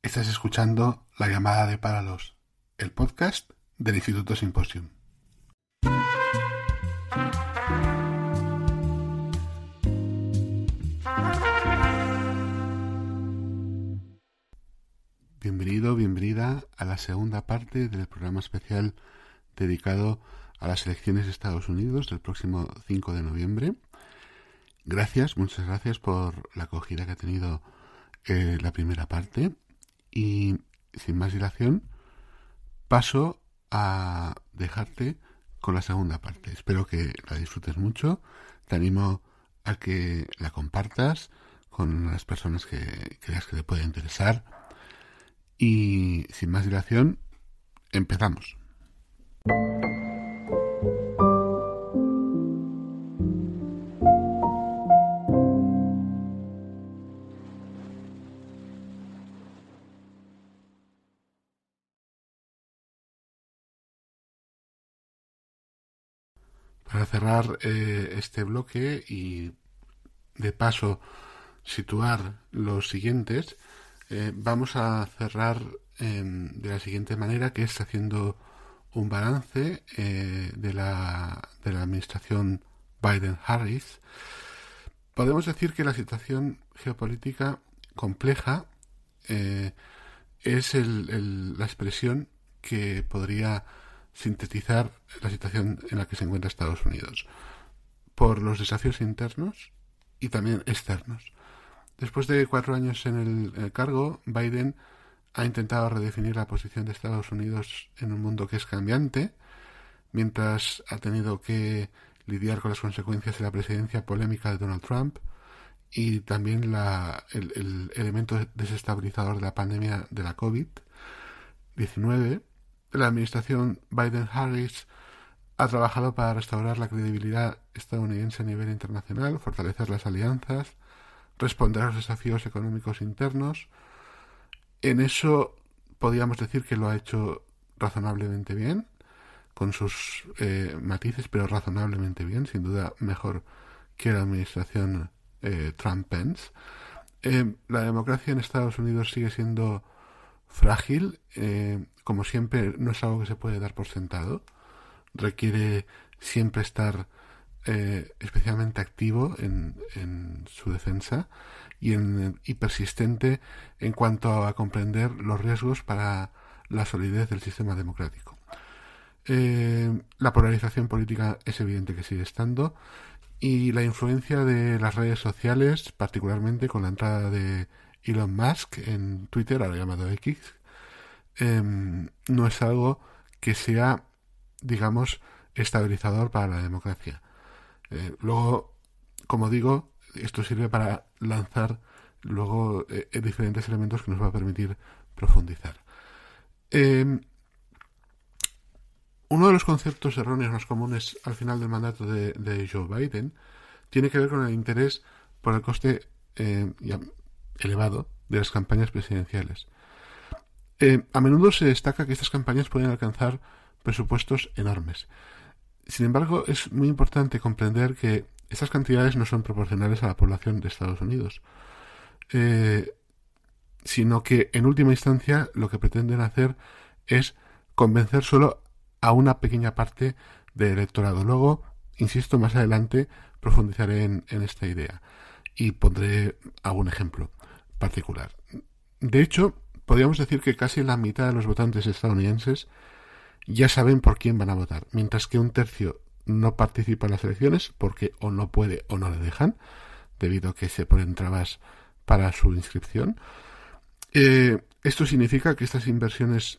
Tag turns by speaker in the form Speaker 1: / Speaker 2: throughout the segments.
Speaker 1: Estás escuchando La Llamada de Páralos, el podcast del Instituto Symposium. Bienvenido, bienvenida a la segunda parte del programa especial dedicado a las elecciones de Estados Unidos del próximo 5 de noviembre. Muchas gracias por la acogida que ha tenido la primera parte. Y sin más dilación, paso a dejarte con la segunda parte. Espero que la disfrutes mucho. Te animo a que la compartas con las personas que creas que te puede interesar. Y sin más dilación, empezamos. Para cerrar este bloque y de paso situar los siguientes, vamos a cerrar de la siguiente manera, que es haciendo un balance de la administración Biden-Harris. Podemos decir que la situación geopolítica compleja es la expresión que podría sintetizar la situación en la que se encuentra Estados Unidos, por los desafíos internos y también externos. Después de 4 años en el cargo, Biden ha intentado redefinir la posición de Estados Unidos en un mundo que es cambiante, mientras ha tenido que lidiar con las consecuencias de la presidencia polémica de Donald Trump y también el elemento desestabilizador de la pandemia de la COVID-19. La administración Biden-Harris ha trabajado para restaurar la credibilidad estadounidense a nivel internacional, fortalecer las alianzas, responder a los desafíos económicos internos. En eso podríamos decir que lo ha hecho razonablemente bien, con sus matices, pero razonablemente bien, sin duda mejor que la administración Trump-Pence. La democracia en Estados Unidos sigue siendo frágil, como siempre no es algo que se puede dar por sentado, requiere siempre estar especialmente activo en su defensa y persistente en cuanto a comprender los riesgos para la solidez del sistema democrático. La polarización política es evidente que sigue estando, y la influencia de las redes sociales, particularmente con la entrada de Elon Musk en Twitter, ahora llamado X, no es algo que sea, digamos, estabilizador para la democracia. Luego, como digo, esto sirve para lanzar luego diferentes elementos que nos va a permitir profundizar. Uno de los conceptos erróneos más comunes al final del mandato de Joe Biden tiene que ver con el interés por el coste elevado de las campañas presidenciales. A menudo se destaca que estas campañas pueden alcanzar presupuestos enormes. Sin embargo, es muy importante comprender que estas cantidades no son proporcionales a la población de Estados Unidos, sino que en última instancia lo que pretenden hacer es convencer solo a una pequeña parte del electorado. Luego, insisto, más adelante profundizaré en esta idea y pondré algún ejemplo particular. De hecho, podríamos decir que casi la mitad de los votantes estadounidenses ya saben por quién van a votar, mientras que un tercio no participa en las elecciones porque o no puede o no le dejan, debido a que se ponen trabas para su inscripción. Esto significa que estas inversiones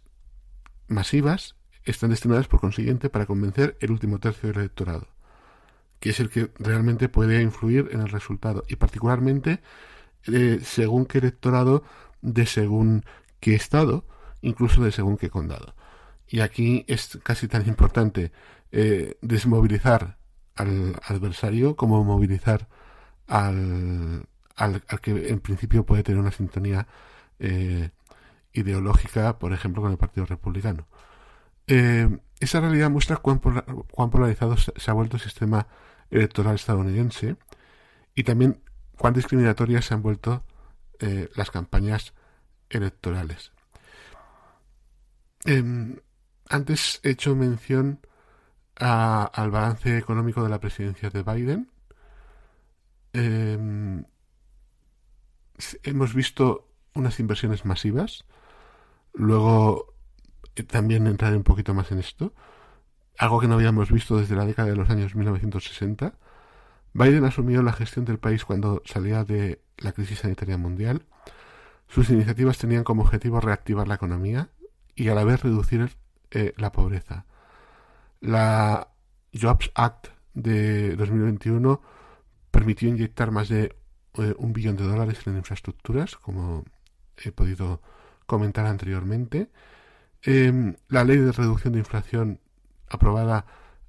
Speaker 1: masivas están destinadas, por consiguiente, para convencer el último tercio del electorado, que es el que realmente puede influir en el resultado, y particularmente según qué electorado, de según qué estado, incluso de según qué condado. Y aquí es casi tan importante desmovilizar al adversario como movilizar al que en principio puede tener una sintonía ideológica, por ejemplo, con el Partido Republicano. Esa realidad muestra cuán polarizado se ha vuelto el sistema electoral estadounidense, y también cuán discriminatorias se han vuelto las campañas electorales. Antes he hecho mención al balance económico de la presidencia de Biden. Hemos visto unas inversiones masivas. Luego también entraré un poquito más en esto. Algo que no habíamos visto desde la década de los años 1960. Biden asumió la gestión del país cuando salía de la crisis sanitaria mundial. Sus iniciativas tenían como objetivo reactivar la economía y a la vez reducir la pobreza. La Jobs Act de 2021 permitió inyectar más de $1 billón en infraestructuras, como he podido comentar anteriormente. La ley de reducción de inflación aprobada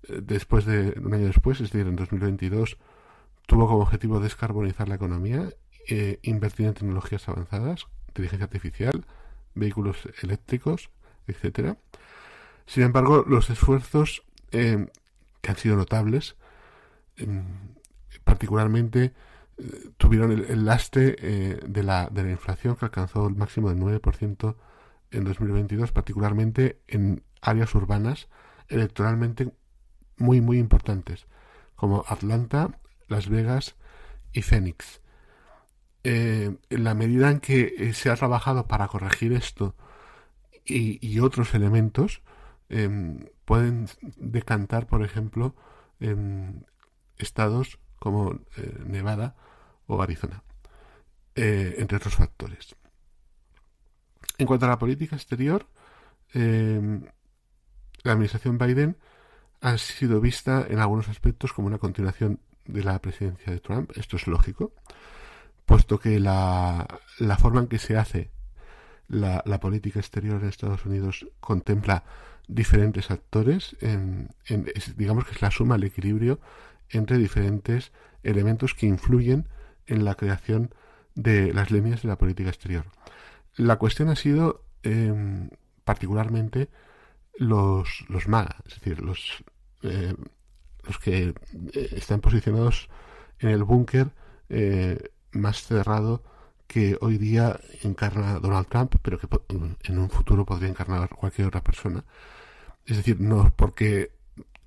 Speaker 1: un año después, es decir, en 2022, tuvo como objetivo descarbonizar la economía, invertir en tecnologías avanzadas, inteligencia artificial, vehículos eléctricos, etcétera. Sin embargo, los esfuerzos que han sido notables, particularmente tuvieron el lastre de la inflación, que alcanzó el máximo del 9% en 2022, particularmente en áreas urbanas electoralmente muy, muy importantes, como Atlanta, Las Vegas y Phoenix. En la medida en que se ha trabajado para corregir esto y otros elementos, pueden decantar, por ejemplo, estados como Nevada o Arizona, entre otros factores. En cuanto a la política exterior, la administración Biden ha sido vista en algunos aspectos como una continuación de la presidencia de Trump. Esto es lógico, puesto que la forma en que se hace la política exterior en Estados Unidos contempla diferentes actores, digamos que es la suma, el equilibrio entre diferentes elementos que influyen en la creación de las líneas de la política exterior. La cuestión ha sido particularmente los MAGA, es decir, los que están posicionados en el búnker más cerrado que hoy día encarna Donald Trump, pero que en un futuro podría encarnar cualquier otra persona. Es decir, no porque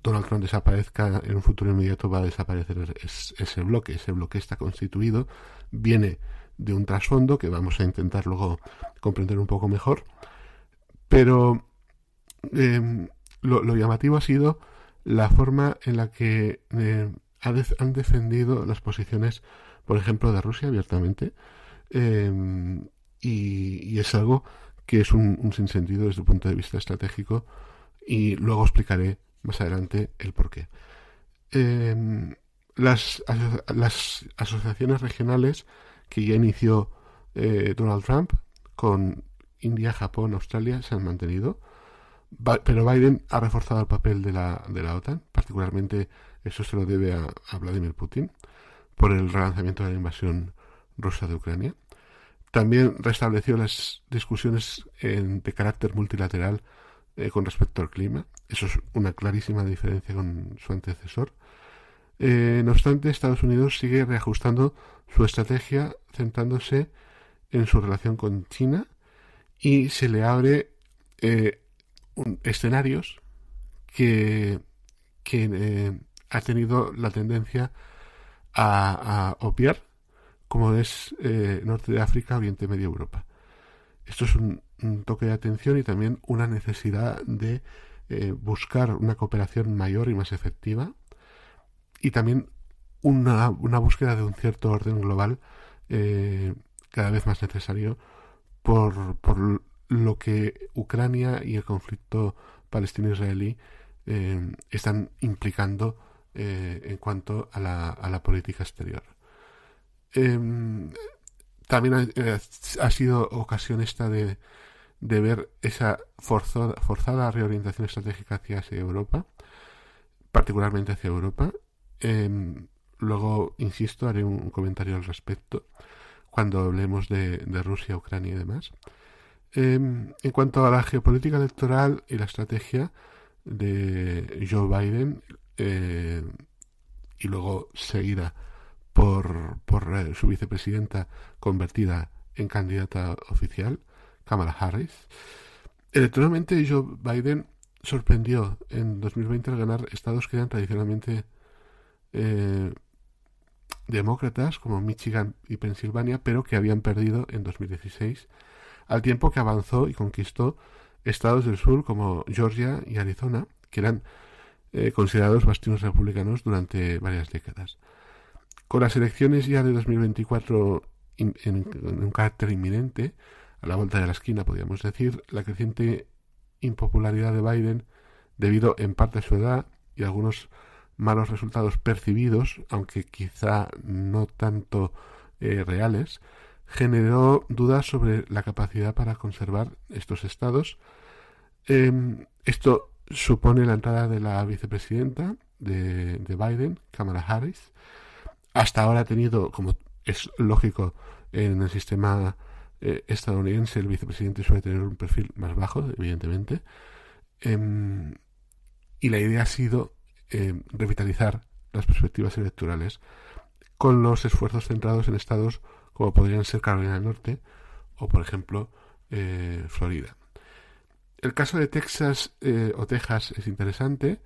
Speaker 1: Donald Trump desaparezca en un futuro inmediato va a desaparecer ese bloque. Ese bloque está constituido, viene de un trasfondo que vamos a intentar luego comprender un poco mejor, pero lo llamativo ha sido la forma en la que han defendido las posiciones, por ejemplo, de Rusia abiertamente, y es algo que es un sinsentido desde el punto de vista estratégico, y luego explicaré más adelante el porqué. Las asociaciones regionales que ya inició Donald Trump con India, Japón, Australia se han mantenido, pero Biden ha reforzado el papel de la OTAN, particularmente eso se lo debe a Vladimir Putin por el relanzamiento de la invasión rusa de Ucrania. También restableció las discusiones de carácter multilateral con respecto al clima. Eso es una clarísima diferencia con su antecesor. No obstante, Estados Unidos sigue reajustando su estrategia centrándose en su relación con China y se le abre escenarios que ha tenido la tendencia a obviar, como es Norte de África, Oriente Medio, Europa. Esto es un toque de atención y también una necesidad de buscar una cooperación mayor y más efectiva, y también una búsqueda de un cierto orden global cada vez más necesario por lo que Ucrania y el conflicto palestino-israelí están implicando en cuanto a la política exterior. También ha sido ocasión esta de ver esa forzada reorientación estratégica hacia Europa, particularmente hacia Europa. Luego, insisto, haré un comentario al respecto cuando hablemos de Rusia, Ucrania y demás. En cuanto a la geopolítica electoral y la estrategia de Joe Biden, y luego seguida por su vicepresidenta convertida en candidata oficial, Kamala Harris. Electoralmente, Joe Biden sorprendió en 2020 al ganar estados que eran tradicionalmente demócratas, como Michigan y Pensilvania, pero que habían perdido en 2016, al tiempo que avanzó y conquistó estados del sur como Georgia y Arizona, que eran considerados bastiones republicanos durante varias décadas. Con las elecciones ya de 2024 en un carácter inminente, a la vuelta de la esquina, podríamos decir, la creciente impopularidad de Biden, debido en parte a su edad y a algunos malos resultados percibidos, aunque quizá no tanto reales, generó dudas sobre la capacidad para conservar estos estados. Esto supone la entrada de la vicepresidenta de Biden, Kamala Harris. Hasta ahora ha tenido, como es lógico en el sistema estadounidense, el vicepresidente suele tener un perfil más bajo, evidentemente. Y la idea ha sido revitalizar las perspectivas electorales con los esfuerzos centrados en estados como podrían ser Carolina del Norte o, por ejemplo, Florida. El caso de Texas o Texas es interesante.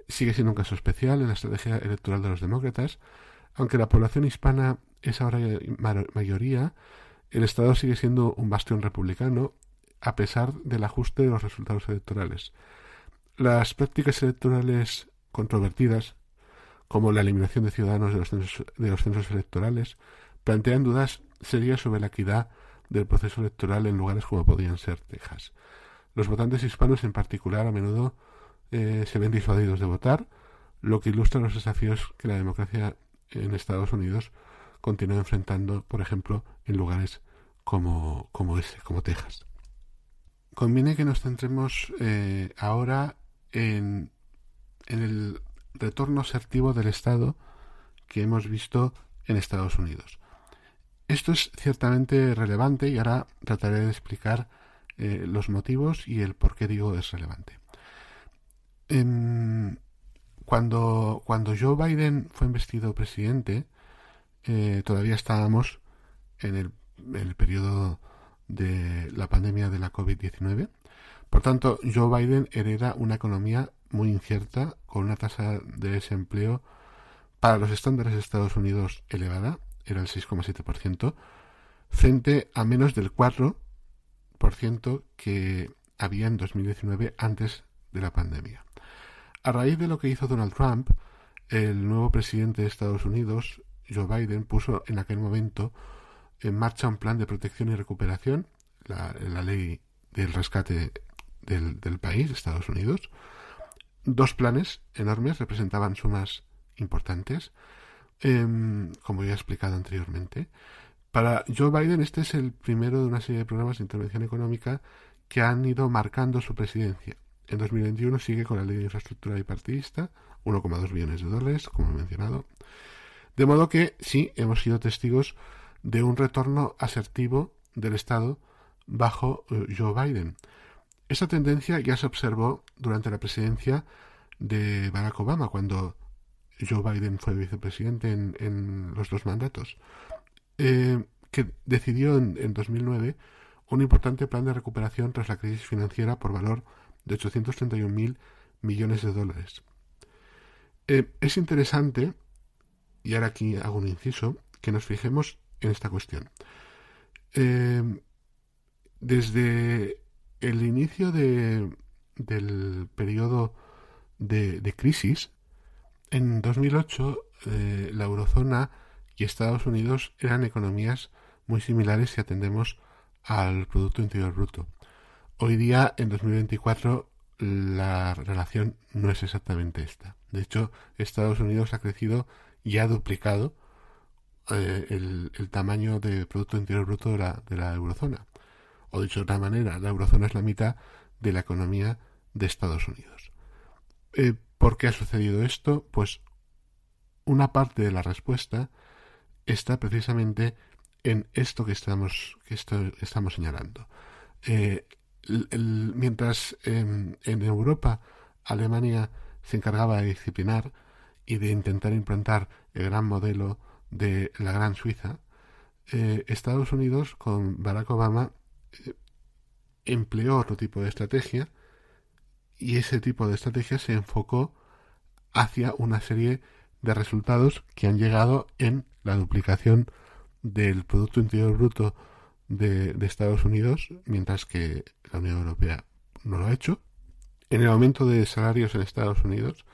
Speaker 1: Sigue siendo un caso especial en la estrategia electoral de los demócratas. Aunque la población hispana es ahora mayoría, el estado sigue siendo un bastión republicano a pesar del ajuste de los resultados electorales. Las prácticas electorales controvertidas, como la eliminación de ciudadanos de los censos electorales, plantean dudas serias sobre la equidad del proceso electoral en lugares como podrían ser Texas. Los votantes hispanos en particular a menudo se ven disuadidos de votar, lo que ilustra los desafíos que la democracia en Estados Unidos continúa enfrentando, por ejemplo, en lugares como Texas. Conviene que nos centremos ahora en el retorno asertivo del Estado que hemos visto en Estados Unidos. Esto es ciertamente relevante y ahora trataré de explicar los motivos y el por qué digo es relevante. Cuando Joe Biden fue investido presidente, todavía estábamos en el periodo de la pandemia de la COVID-19. Por tanto, Joe Biden hereda una economía muy incierta, con una tasa de desempleo para los estándares de Estados Unidos elevada, era el 6,7%, frente a menos del 4% que había en 2019 antes de la pandemia. A raíz de lo que hizo Donald Trump, el nuevo presidente de Estados Unidos, Joe Biden, puso en aquel momento en marcha un plan de protección y recuperación, la ley del rescate del país, Estados Unidos. Dos planes enormes representaban sumas importantes, como ya he explicado anteriormente. Para Joe Biden este es el primero de una serie de programas de intervención económica que han ido marcando su presidencia. En 2021 sigue con la ley de infraestructura bipartidista, 1,2 billones de dólares, como he mencionado. De modo que sí, hemos sido testigos de un retorno asertivo del Estado bajo Joe Biden. Esta tendencia ya se observó durante la presidencia de Barack Obama, cuando Joe Biden fue vicepresidente en los dos mandatos, que decidió en 2009 un importante plan de recuperación tras la crisis financiera por valor de 831.000 millones de dólares. Es interesante, y ahora aquí hago un inciso, que nos fijemos en esta cuestión. Desde el inicio del periodo de crisis, en 2008 la eurozona y Estados Unidos eran economías muy similares si atendemos al Producto Interior Bruto. Hoy día, en 2024, la relación no es exactamente esta. De hecho, Estados Unidos ha crecido y ha duplicado el tamaño de Producto Interior Bruto de la eurozona. O dicho de otra manera, la eurozona es la mitad de la economía de Estados Unidos. ¿Por qué ha sucedido esto? Pues una parte de la respuesta está precisamente en esto que estamos señalando. Mientras en Europa Alemania se encargaba de disciplinar y de intentar implantar el gran modelo de la Gran Suiza, Estados Unidos con Barack Obama empleó otro tipo de estrategia y ese tipo de estrategia se enfocó hacia una serie de resultados que han llegado en la duplicación del Producto Interior Bruto de Estados Unidos, mientras que la Unión Europea no lo ha hecho, en el aumento de salarios en Estados Unidos,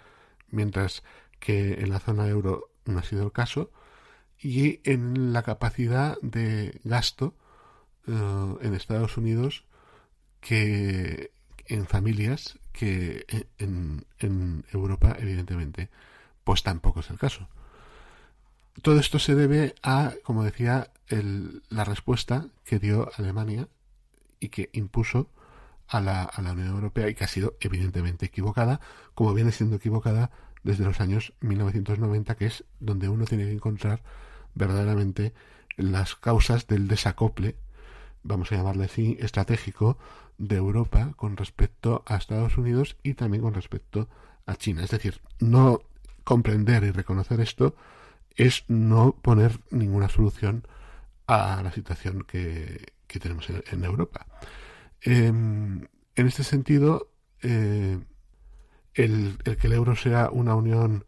Speaker 1: mientras que en la zona euro no ha sido el caso, y en la capacidad de gasto en Estados Unidos que en familias que en Europa, evidentemente, pues tampoco es el caso. Todo esto se debe a, como decía, la respuesta que dio Alemania y que impuso a la Unión Europea y que ha sido evidentemente equivocada, como viene siendo equivocada desde los años 1990, que es donde uno tiene que encontrar verdaderamente las causas del desacople, vamos a llamarle así, estratégico de Europa con respecto a Estados Unidos y también con respecto a China. Es decir, no comprender y reconocer esto es no poner ninguna solución a la situación que tenemos en Europa. En este sentido, el que el euro sea una unión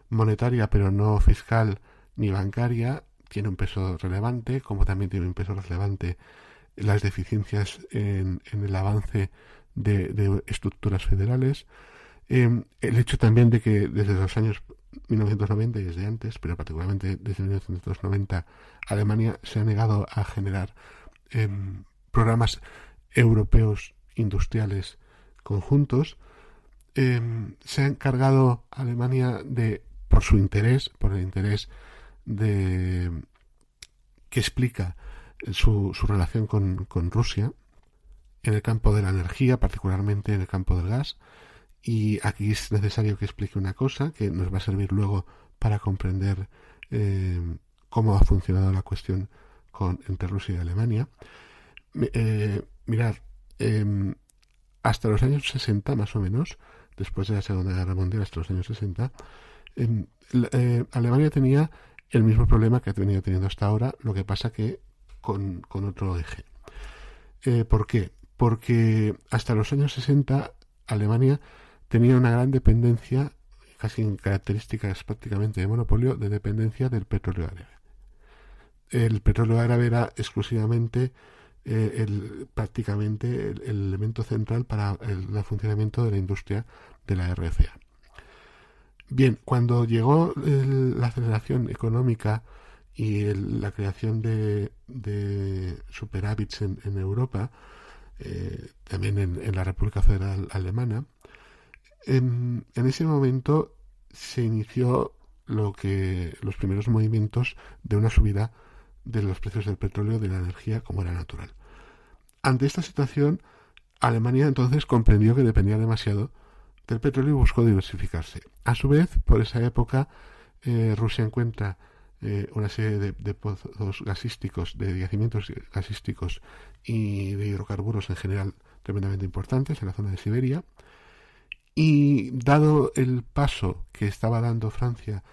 Speaker 1: monetaria pero no fiscal ni bancaria tiene un peso relevante, como también tiene un peso relevante las deficiencias en el avance de estructuras federales, el hecho también de que desde los años 1990 y desde antes, pero particularmente desde 1990, Alemania se ha negado a generar programas europeos industriales conjuntos. Se ha encargado Alemania de, por el interés de que explica su relación con Rusia en el campo de la energía, particularmente en el campo del gas. Y aquí es necesario que explique una cosa que nos va a servir luego para comprender cómo ha funcionado la cuestión entre Rusia y Alemania. Mirad, hasta los años 60 más o menos, después de la Segunda Guerra Mundial, hasta los años 60, Alemania tenía el mismo problema que ha venido teniendo hasta ahora, lo que pasa que con otro eje. ¿Por qué? Porque hasta los años 60 Alemania tenía una gran dependencia, casi en características prácticamente de monopolio, de dependencia del petróleo árabe. El petróleo árabe era exclusivamente prácticamente el elemento central para el funcionamiento de la industria de la RFA. Bien, cuando llegó la aceleración económica y la creación de superávits en Europa, también en la República Federal Alemana, en ese momento se inició los primeros movimientos de una subida de los precios del petróleo, de la energía, como era natural. Ante esta situación, Alemania entonces comprendió que dependía demasiado del petróleo y buscó diversificarse. A su vez, por esa época, Rusia encuentra una serie de pozos gasísticos, de yacimientos gasísticos y de hidrocarburos en general tremendamente importantes en la zona de Siberia. Y dado el paso que estaba dando Francia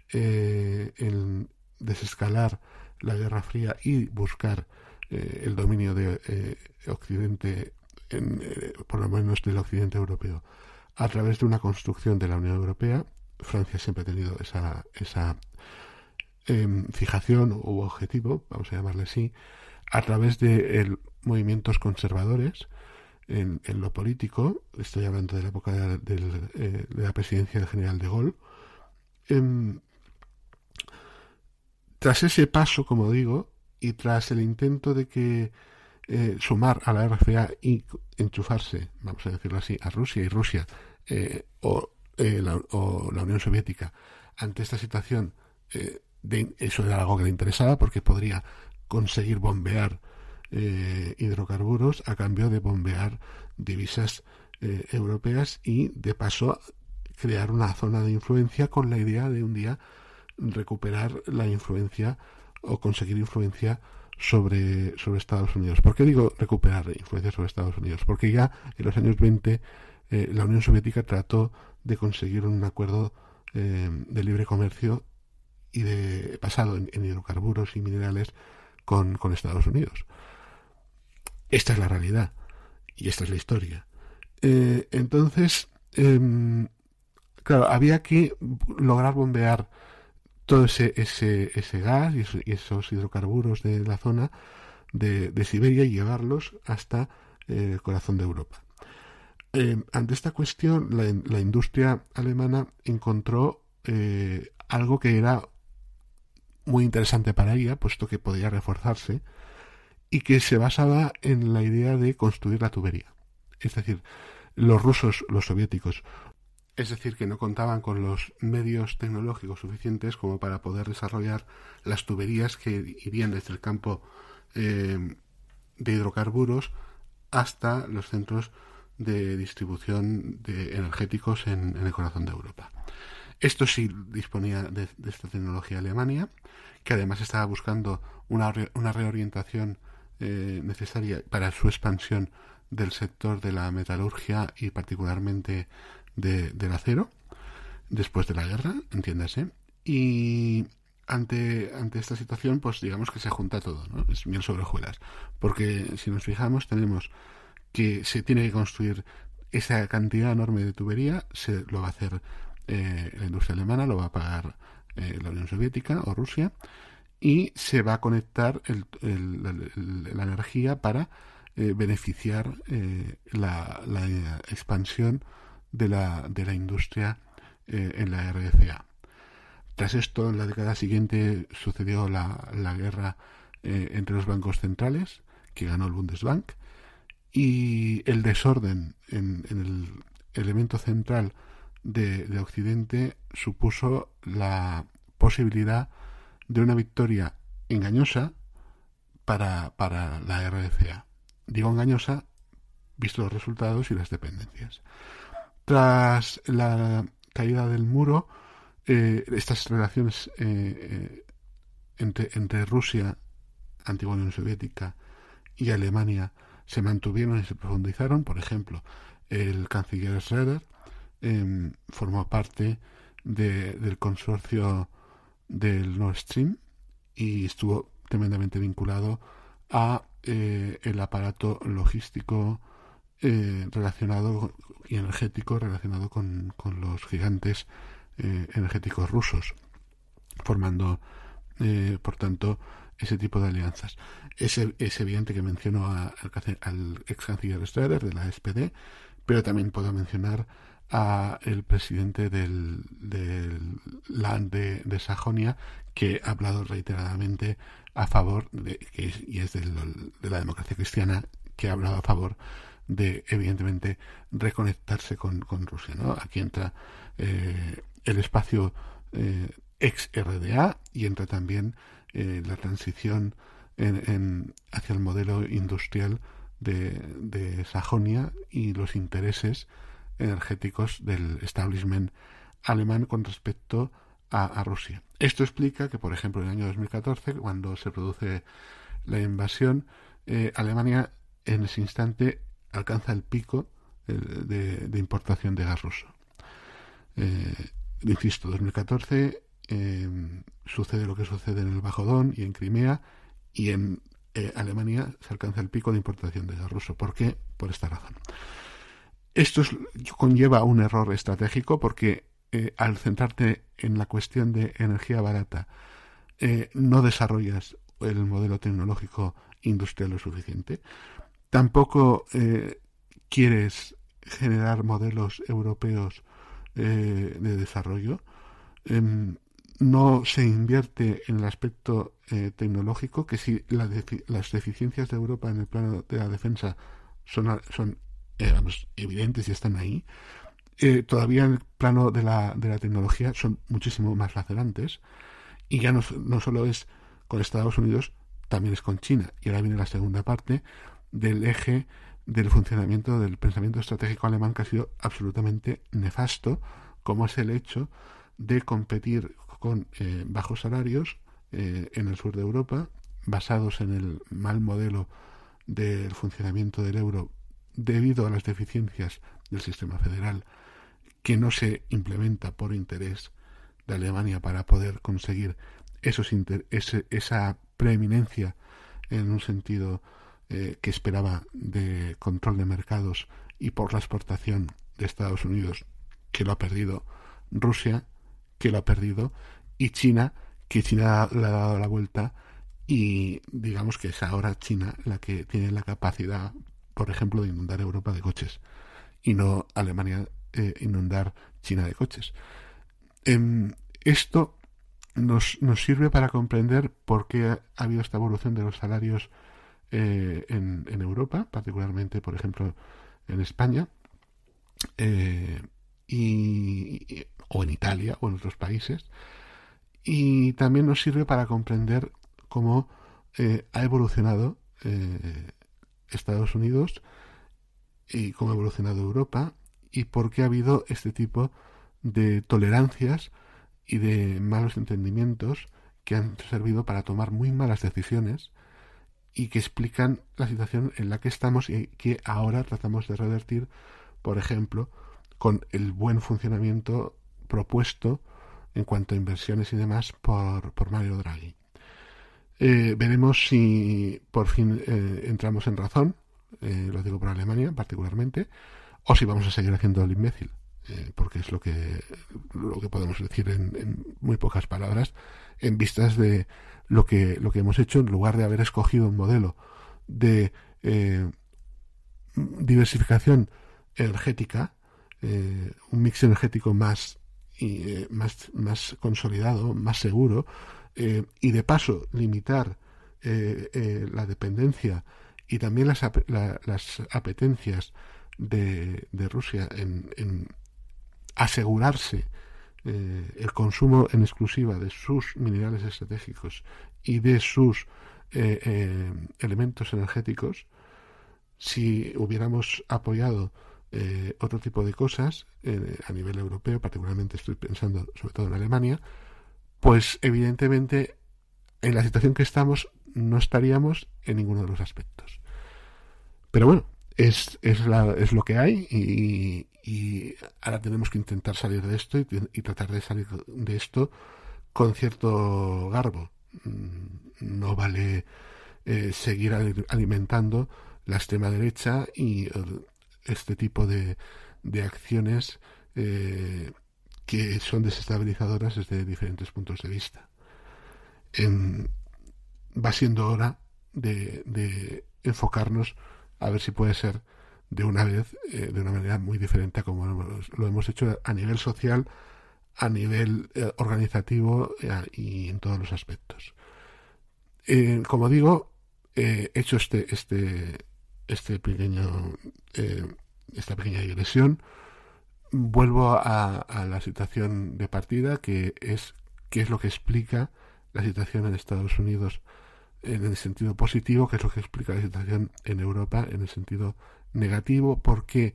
Speaker 1: en desescalar la Guerra Fría y buscar el dominio de Occidente, por lo menos del Occidente europeo, a través de una construcción de la Unión Europea, Francia siempre ha tenido esa fijación u objetivo, vamos a llamarle así, a través de movimientos conservadores en lo político. Estoy hablando de la época de la presidencia del general de Gaulle. Tras ese paso, como digo, y tras el intento de que sumar a la RFA y enchufarse, vamos a decirlo así, a Rusia y Rusia o la Unión Soviética ante esta situación, eso era algo que le interesaba porque podría conseguir bombear hidrocarburos a cambio de bombear divisas europeas y de paso crear una zona de influencia con la idea de un día recuperar la influencia o conseguir influencia sobre Estados Unidos. ¿Por qué digo recuperar influencia sobre Estados Unidos? Porque ya en los años 20 la Unión Soviética trató de conseguir un acuerdo de libre comercio y basado en hidrocarburos y minerales con Estados Unidos. Esta es la realidad. Y esta es la historia. Entonces, claro, había que lograr bombear todo ese gas y esos hidrocarburos de la zona de Siberia y llevarlos hasta el corazón de Europa. Ante esta cuestión, la industria alemana encontró algo que era muy interesante para ella, puesto que podía reforzarse, y que se basaba en la idea de construir la tubería. Es decir, los soviéticos, es decir, que no contaban con los medios tecnológicos suficientes como para poder desarrollar las tuberías que irían desde el campo de hidrocarburos hasta los centros de distribución de energéticos en el corazón de Europa. Esto sí disponía de esta tecnología Alemania, que además estaba buscando una reorientación necesaria para su expansión del sector de la metalurgia y particularmente del acero, después de la guerra, entiéndase. Y ante esta situación, pues digamos que se junta todo, ¿no? Es miel sobre hojuelas. Porque si nos fijamos, tenemos que se tiene que construir esa cantidad enorme de tubería, se lo va a hacer la industria alemana, lo va a pagar la Unión Soviética o Rusia, y se va a conectar la energía para beneficiar la expansión de la industria en la RFA. Tras esto, en la década siguiente sucedió la guerra entre los bancos centrales, que ganó el Bundesbank, y el desorden en el elemento central de Occidente supuso la posibilidad de una victoria engañosa para la RFA. Digo engañosa, visto los resultados y las dependencias. Tras la caída del muro, estas relaciones entre Rusia, antigua Unión Soviética, y Alemania se mantuvieron y se profundizaron. Por ejemplo, el canciller Schroeder formó parte del consorcio del Nord Stream y estuvo tremendamente vinculado a el aparato logístico relacionado y energético relacionado con los gigantes energéticos rusos, formando por tanto ese tipo de alianzas. Es evidente que menciono al ex canciller Schroeder de la SPD, pero también puedo mencionar a el presidente del Land de Sajonia, que ha hablado reiteradamente a favor y es de la democracia cristiana, que ha hablado a favor de, evidentemente, reconectarse con Rusia, ¿no? Aquí entra el espacio ex RDA y entra también la transición hacia el modelo industrial de Sajonia y los intereses energéticos del establishment alemán con respecto a Rusia. Esto explica que, por ejemplo, en el año 2014, cuando se produce la invasión, Alemania en ese instante alcanza el pico de importación de gas ruso. Insisto, 2014 sucede lo que sucede en el Bajo Don y en Crimea, y en Alemania se alcanza el pico de importación de gas ruso. ¿Por qué? Por esta razón. Esto conlleva un error estratégico porque al centrarte en la cuestión de energía barata no desarrollas el modelo tecnológico industrial lo suficiente. Tampoco quieres generar modelos europeos de desarrollo. No se invierte en el aspecto tecnológico, que si las deficiencias de Europa en el plano de la defensa son evidentes y están ahí, todavía en el plano de la tecnología son muchísimo más lacerantes, y ya no solo es con Estados Unidos, también es con China. Y ahora viene la segunda parte del eje del funcionamiento del pensamiento estratégico alemán, que ha sido absolutamente nefasto, como es el hecho de competir con bajos salarios en el sur de Europa, basados en el mal modelo del funcionamiento del euro debido a las deficiencias del sistema federal, que no se implementa por interés de Alemania para poder conseguir esa preeminencia en un sentido que esperaba de control de mercados y por la exportación de Estados Unidos, que lo ha perdido, Rusia, que lo ha perdido, y China, que China le ha dado la vuelta, y digamos que es ahora China la que tiene la capacidad, por ejemplo, de inundar Europa de coches, y no Alemania inundar China de coches. Esto nos sirve para comprender por qué ha habido esta evolución de los salarios en Europa, particularmente, por ejemplo, en España, o en Italia o en otros países, y también nos sirve para comprender cómo ha evolucionado Estados Unidos y cómo ha evolucionado Europa y por qué ha habido este tipo de tolerancias y de malos entendimientos que han servido para tomar muy malas decisiones y que explican la situación en la que estamos y que ahora tratamos de revertir, por ejemplo, con el buen funcionamiento propuesto en cuanto a inversiones y demás por Mario Draghi. Veremos si por fin entramos en razón, lo digo por Alemania particularmente, o si vamos a seguir haciendo el imbécil, porque es lo que podemos decir en muy pocas palabras, en vistas de lo que hemos hecho, en lugar de haber escogido un modelo de diversificación energética, un mix energético más consolidado, más seguro, y de paso limitar la dependencia y también las apetencias de Rusia en asegurarse el consumo en exclusiva de sus minerales estratégicos y de sus elementos energéticos. Si hubiéramos apoyado otro tipo de cosas a nivel europeo, particularmente estoy pensando sobre todo en Alemania, pues evidentemente en la situación que estamos no estaríamos en ninguno de los aspectos. Pero bueno, es lo que hay y ahora tenemos que intentar salir de esto y tratar de salir de esto con cierto garbo. No vale seguir alimentando la extrema derecha y este tipo de acciones que son desestabilizadoras desde diferentes puntos de vista. Va siendo hora de enfocarnos a ver si puede ser de una vez, de una manera muy diferente a como lo hemos hecho a nivel social, a nivel organizativo y en todos los aspectos. Como digo, he hecho esta pequeña digresión. Vuelvo a la situación de partida, que es qué es lo que explica la situación en Estados Unidos en el sentido positivo, qué es lo que explica la situación en Europa en el sentido negativo, por qué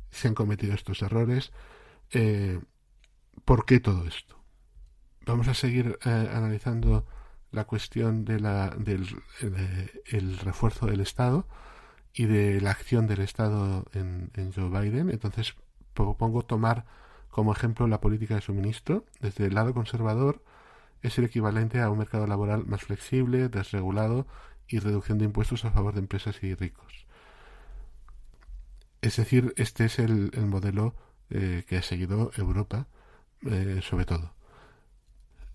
Speaker 1: se han cometido estos errores, por qué todo esto. Vamos a seguir analizando la cuestión del refuerzo del Estado y de la acción del Estado en Joe Biden. Entonces propongo tomar como ejemplo la política de suministro. Desde el lado conservador es el equivalente a un mercado laboral más flexible, desregulado y reducción de impuestos a favor de empresas y ricos. Es decir, este es el modelo que ha seguido Europa, sobre todo.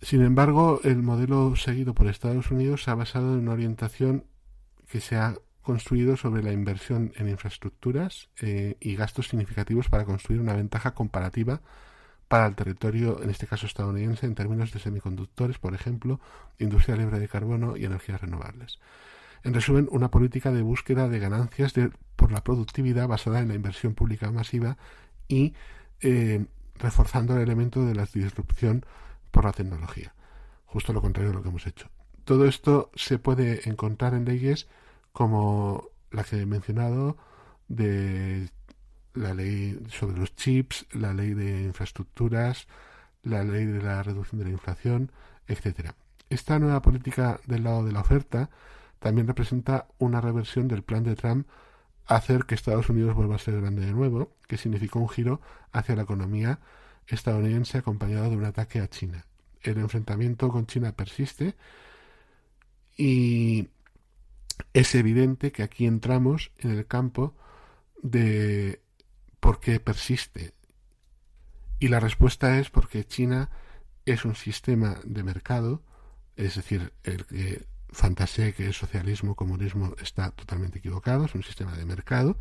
Speaker 1: Sin embargo, el modelo seguido por Estados Unidos se ha basado en una orientación que se ha construido sobre la inversión en infraestructuras y gastos significativos para construir una ventaja comparativa para el territorio, en este caso estadounidense, en términos de semiconductores, por ejemplo, industria libre de carbono y energías renovables. En resumen, una política de búsqueda de ganancias por la productividad basada en la inversión pública masiva y reforzando el elemento de la disrupción por la tecnología. Justo lo contrario de lo que hemos hecho. Todo esto se puede encontrar en leyes como la que he mencionado, de la ley sobre los chips, la ley de infraestructuras, la ley de la reducción de la inflación, etc. Esta nueva política del lado de la oferta también representa una reversión del plan de Trump a hacer que Estados Unidos vuelva a ser grande de nuevo, que significó un giro hacia la economía estadounidense acompañado de un ataque a China. El enfrentamiento con China persiste y es evidente que aquí entramos en el campo de por qué persiste. Y la respuesta es porque China es un sistema de mercado, es decir, el que fantasee que el socialismo, comunismo está totalmente equivocado, es un sistema de mercado,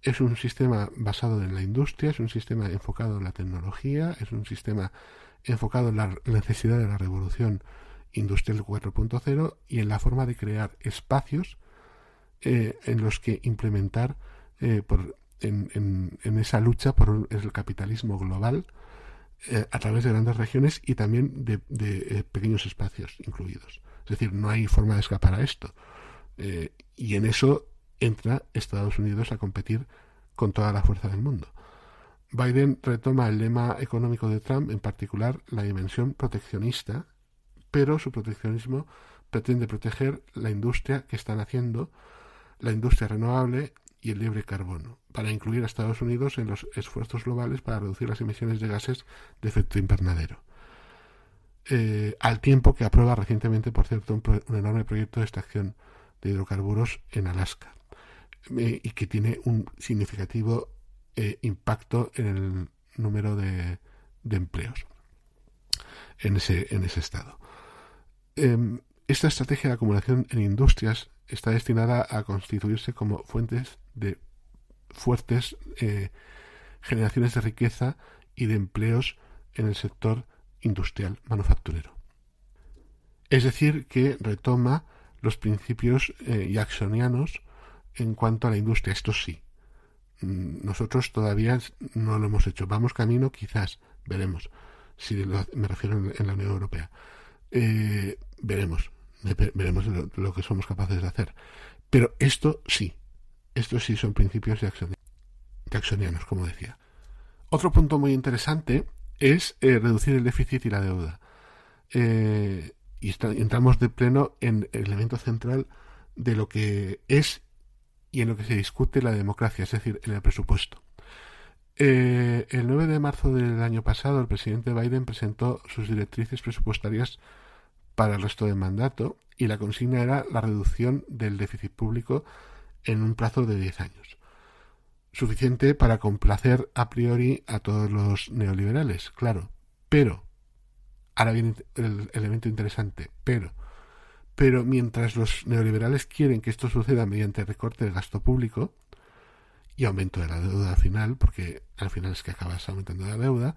Speaker 1: es un sistema basado en la industria, es un sistema enfocado en la tecnología, es un sistema enfocado en la necesidad de la revolución industrial 4.0 y en la forma de crear espacios en los que implementar en esa lucha por el capitalismo global a través de grandes regiones y también de pequeños espacios incluidos. Es decir, no hay forma de escapar a esto. Y en eso entra Estados Unidos a competir con toda la fuerza del mundo. Biden retoma el lema económico de Trump, en particular la dimensión proteccionista, pero su proteccionismo pretende proteger la industria que están haciendo, la industria renovable y el libre carbono, para incluir a Estados Unidos en los esfuerzos globales para reducir las emisiones de gases de efecto invernadero. Al tiempo que aprueba recientemente, por cierto, un enorme proyecto de extracción de hidrocarburos en Alaska y que tiene un significativo impacto en el número de empleos en ese estado. Esta estrategia de acumulación en industrias está destinada a constituirse como fuentes de fuertes generaciones de riqueza y de empleos en el sector industrial manufacturero. Es decir, que retoma los principios jacksonianos en cuanto a la industria. Esto sí, nosotros todavía no lo hemos hecho. Vamos camino, quizás, veremos. Si me refiero en la Unión Europea. Veremos lo que somos capaces de hacer. Pero estos sí son principios jacksonianos, como decía. Otro punto muy interesante es reducir el déficit y la deuda. Y entramos de pleno en el elemento central de lo que es y en lo que se discute la democracia, es decir, en el presupuesto. El 9 de marzo del año pasado, el presidente Biden presentó sus directrices presupuestarias para el resto del mandato y la consigna era la reducción del déficit público en un plazo de 10 años. Suficiente para complacer a priori a todos los neoliberales, claro. Pero, ahora viene el elemento interesante, pero mientras los neoliberales quieren que esto suceda mediante recorte del gasto público y aumento de la deuda final, porque al final es que acabas aumentando la deuda,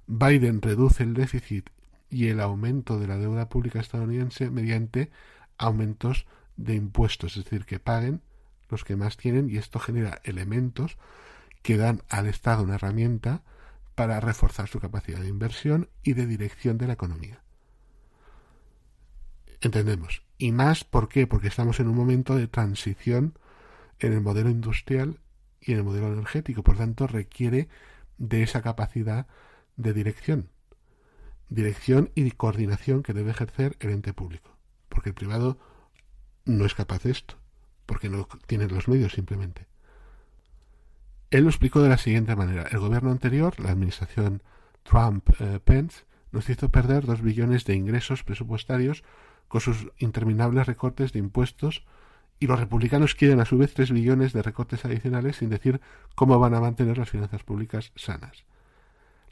Speaker 1: Biden reduce el déficit y el aumento de la deuda pública estadounidense mediante aumentos de impuestos, es decir, que paguen los que más tienen, y esto genera elementos que dan al Estado una herramienta para reforzar su capacidad de inversión y de dirección de la economía. Entendemos. Y más, ¿por qué? Porque estamos en un momento de transición en el modelo industrial y en el modelo energético, por tanto requiere de esa capacidad de dirección y coordinación que debe ejercer el ente público, porque el privado no es capaz de esto, porque no tiene los medios simplemente. Él lo explicó de la siguiente manera: el gobierno anterior, la administración Trump-Pence, nos hizo perder 2 billones de ingresos presupuestarios con sus interminables recortes de impuestos, y los republicanos quieren a su vez 3 billones de recortes adicionales sin decir cómo van a mantener las finanzas públicas sanas.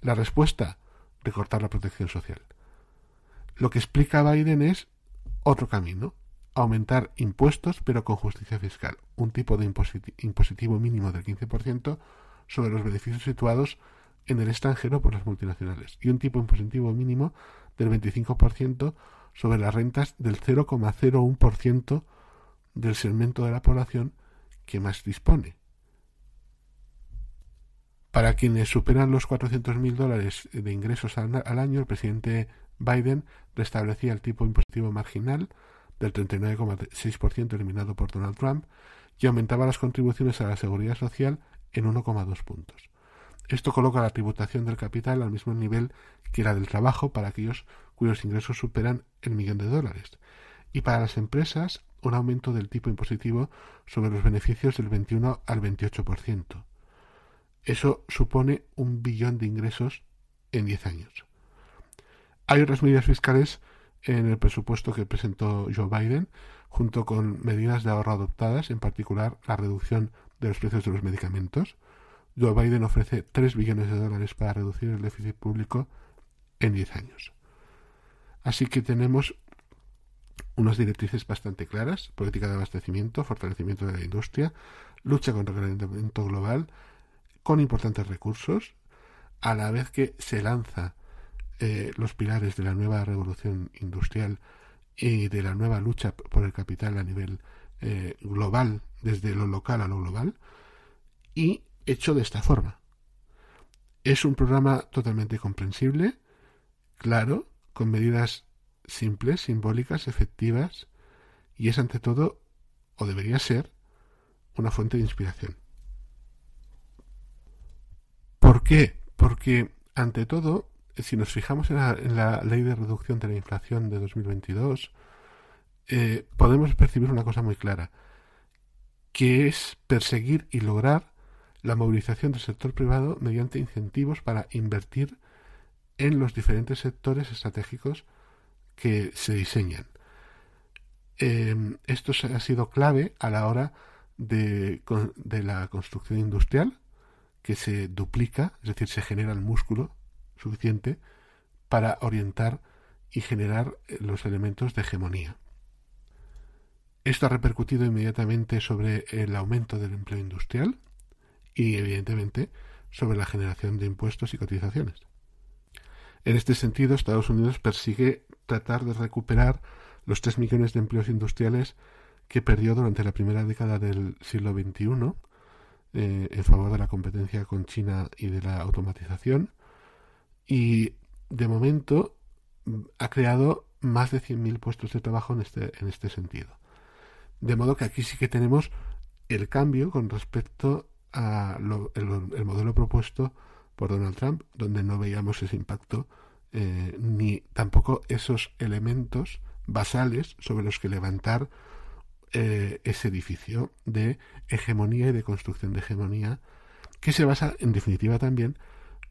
Speaker 1: La respuesta: recortar la protección social. Lo que explica Biden es otro camino: aumentar impuestos pero con justicia fiscal, un tipo de impositivo mínimo del 15% sobre los beneficios situados en el extranjero por las multinacionales y un tipo impositivo mínimo del 25% sobre las rentas del 0,01% del segmento de la población que más dispone. Para quienes superan los $400.000 de ingresos al año, el presidente Biden restablecía el tipo impositivo marginal del 39,6% eliminado por Donald Trump y aumentaba las contribuciones a la seguridad social en 1,2 puntos. Esto coloca la tributación del capital al mismo nivel que la del trabajo para aquellos cuyos ingresos superan el $1.000.000, y para las empresas un aumento del tipo impositivo sobre los beneficios del 21 al 28%. Eso supone 1 billón de ingresos en 10 años. Hay otras medidas fiscales en el presupuesto que presentó Joe Biden, junto con medidas de ahorro adoptadas, en particular la reducción de los precios de los medicamentos. Joe Biden ofrece 3 billones de dólares para reducir el déficit público en 10 años. Así que tenemos unas directrices bastante claras: política de abastecimiento, fortalecimiento de la industria, lucha contra el calentamiento global, con importantes recursos, a la vez que se lanza los pilares de la nueva revolución industrial y de la nueva lucha por el capital a nivel global, desde lo local a lo global, y hecho de esta forma. Es un programa totalmente comprensible, claro, con medidas simples, simbólicas, efectivas, y es ante todo, o debería ser, una fuente de inspiración. ¿Por qué? Porque, ante todo, si nos fijamos en la ley de reducción de la inflación de 2022, podemos percibir una cosa muy clara, que es perseguir y lograr la movilización del sector privado mediante incentivos para invertir en los diferentes sectores estratégicos que se diseñan. Esto ha sido clave a la hora de la construcción industrial, que se duplica, es decir, se genera el músculo suficiente para orientar y generar los elementos de hegemonía. Esto ha repercutido inmediatamente sobre el aumento del empleo industrial y, evidentemente, sobre la generación de impuestos y cotizaciones. En este sentido, Estados Unidos persigue tratar de recuperar los 3 millones de empleos industriales que perdió durante la primera década del siglo XXI en favor de la competencia con China y de la automatización, y de momento ha creado más de 100.000 puestos de trabajo en este sentido. De modo que aquí sí que tenemos el cambio con respecto a el modelo propuesto por Donald Trump, donde no veíamos ese impacto ni tampoco esos elementos basales sobre los que levantar ese edificio de hegemonía y de construcción de hegemonía, que se basa en definitiva también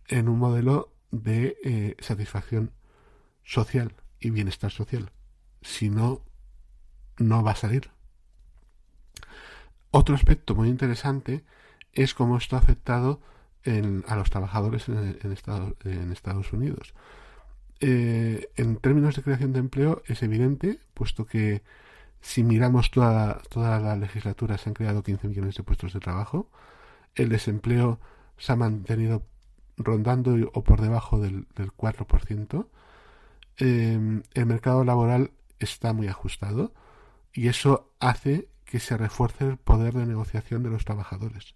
Speaker 1: en un modelo de satisfacción social y bienestar social. Si no, no va a salir. Otro aspecto muy interesante es cómo esto ha afectado a los trabajadores en Estados Unidos. En términos de creación de empleo es evidente, puesto que si miramos toda la legislatura se han creado 15 millones de puestos de trabajo. El desempleo se ha mantenido rondando o por debajo del 4%. El mercado laboral está muy ajustado y eso hace que se refuerce el poder de negociación de los trabajadores,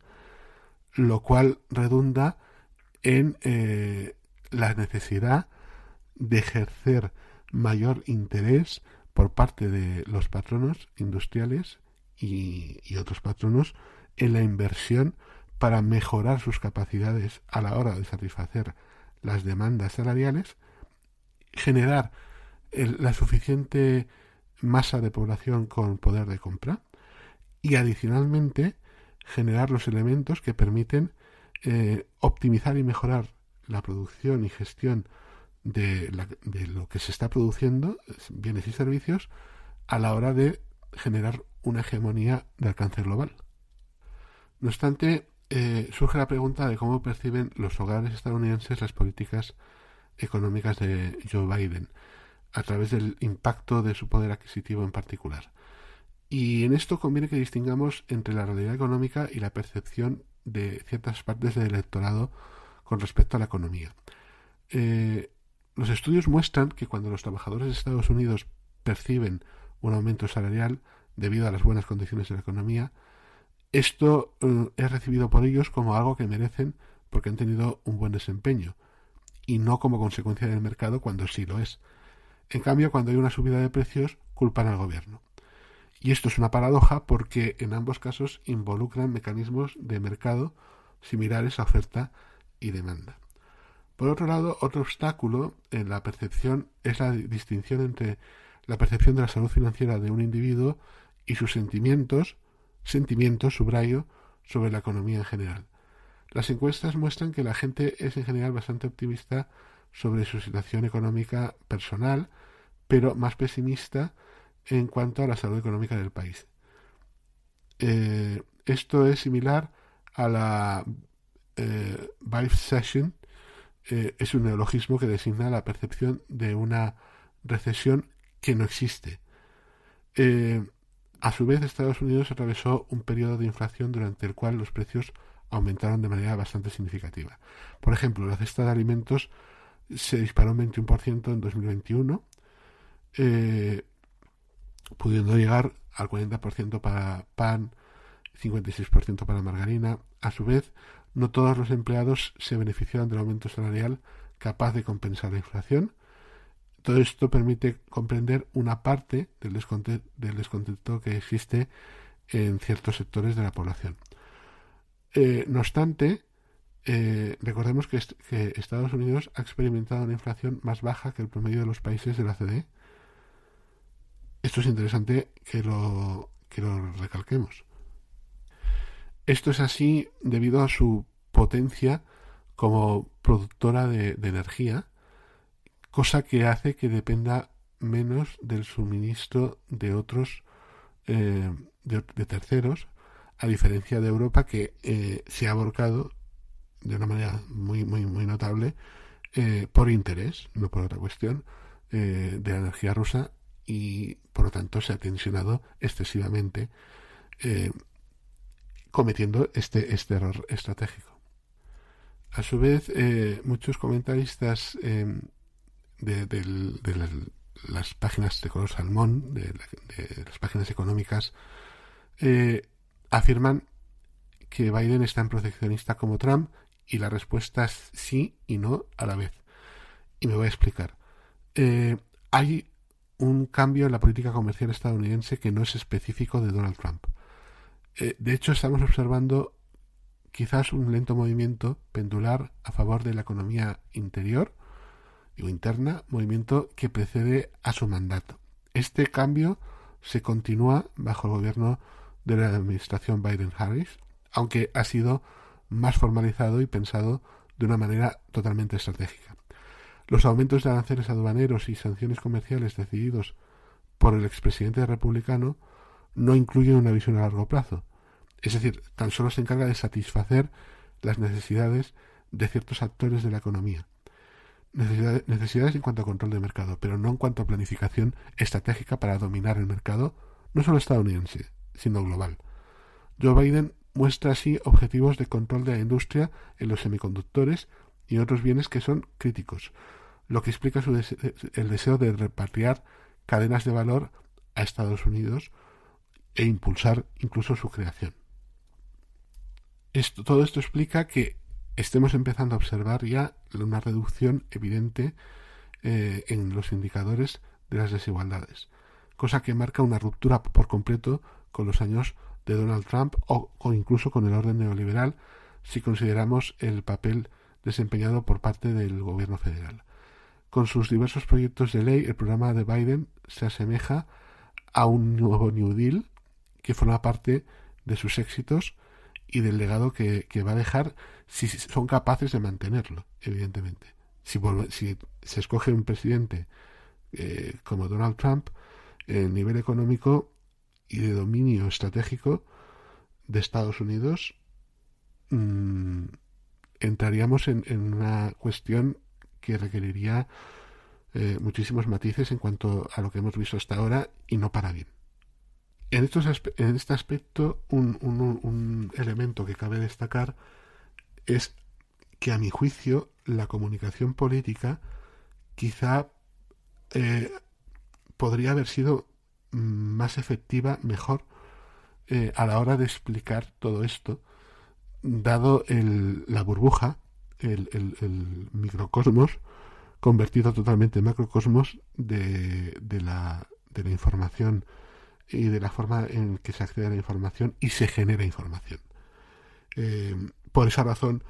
Speaker 1: lo cual redunda en la necesidad de ejercer mayor interés por parte de los patronos industriales y otros patronos en la inversión para mejorar sus capacidades a la hora de satisfacer las demandas salariales, generar la suficiente masa de población con poder de compra y adicionalmente generar los elementos que permiten optimizar y mejorar la producción y gestión de lo que se está produciendo, bienes y servicios, a la hora de generar una hegemonía de alcance global. No obstante, surge la pregunta de cómo perciben los hogares estadounidenses las políticas económicas de Joe Biden, a través del impacto de su poder adquisitivo en particular. Y en esto conviene que distingamos entre la realidad económica y la percepción de ciertas partes del electorado con respecto a la economía. Los estudios muestran que cuando los trabajadores de Estados Unidos perciben un aumento salarial debido a las buenas condiciones de la economía, esto es recibido por ellos como algo que merecen porque han tenido un buen desempeño y no como consecuencia del mercado cuando sí lo es. En cambio, cuando hay una subida de precios, culpan al gobierno. Y esto es una paradoja porque en ambos casos involucran mecanismos de mercado similares a oferta y demanda. Por otro lado, otro obstáculo en la percepción es la distinción entre la percepción de la salud financiera de un individuo y sus sentimientos, subrayo, sobre la economía en general. Las encuestas muestran que la gente es en general bastante optimista sobre su situación económica personal, pero más pesimista en cuanto a la salud económica del país. Esto es similar a la Vive Session. Es un neologismo que designa la percepción de una recesión que no existe. A su vez, Estados Unidos atravesó un periodo de inflación durante el cual los precios aumentaron de manera bastante significativa. Por ejemplo, la cesta de alimentos se disparó un 21% en 2021, pudiendo llegar al 40% para pan, 56% para margarina. A su vez, no todos los empleados se beneficiaron del aumento salarial capaz de compensar la inflación. Todo esto permite comprender una parte del descontento que existe en ciertos sectores de la población. No obstante, recordemos que Estados Unidos ha experimentado una inflación más baja que el promedio de los países de la OCDE. Esto es interesante que lo recalquemos. Esto es así debido a su potencia como productora de energía, cosa que hace que dependa menos del suministro de otros de terceros, a diferencia de Europa, que se ha volcado de una manera muy notable por interés, no por otra cuestión, de la energía rusa, y por lo tanto se ha tensionado excesivamente, cometiendo este error estratégico. A su vez, muchos comentaristas de las páginas de color salmón, de las páginas económicas, afirman que Biden es tan proteccionista como Trump, y la respuesta es sí y no a la vez. Y me voy a explicar. Hay un cambio en la política comercial estadounidense que no es específico de Donald Trump. De hecho, estamos observando quizás un lento movimiento pendular a favor de la economía interior o interna, movimiento que precede a su mandato. Este cambio se continúa bajo el gobierno de la administración Biden-Harris, aunque ha sido más formalizado y pensado de una manera totalmente estratégica. Los aumentos de aranceles aduaneros y sanciones comerciales decididos por el expresidente republicano no incluyen una visión a largo plazo. Es decir, tan solo se encarga de satisfacer las necesidades de ciertos actores de la economía. Necesidades en cuanto a control de mercado, pero no en cuanto a planificación estratégica para dominar el mercado, no solo estadounidense, sino global. Joe Biden muestra así objetivos de control de la industria en los semiconductores y otros bienes que son críticos, lo que explica el deseo de repatriar cadenas de valor a Estados Unidos e impulsar incluso su creación. Todo esto explica que estemos empezando a observar ya una reducción evidente en los indicadores de las desigualdades, cosa que marca una ruptura por completo con los años de Donald Trump o incluso con el orden neoliberal, si consideramos el papel desempeñado por parte del gobierno federal. Con sus diversos proyectos de ley, el programa de Biden se asemeja a un nuevo New Deal que forma parte de sus éxitos y del legado que va a dejar si son capaces de mantenerlo, evidentemente. Si se escoge un presidente como Donald Trump, el nivel económico y de dominio estratégico de Estados Unidos, entraríamos en una cuestión que requeriría muchísimos matices en cuanto a lo que hemos visto hasta ahora, y no para bien. En este aspecto, un elemento que cabe destacar es que, a mi juicio, la comunicación política quizá podría haber sido más efectiva, mejor, a la hora de explicar todo esto, dado la burbuja, el microcosmos, convertido totalmente en macrocosmos de la información y de la forma en que se accede a la información y se genera información. Por esa razón,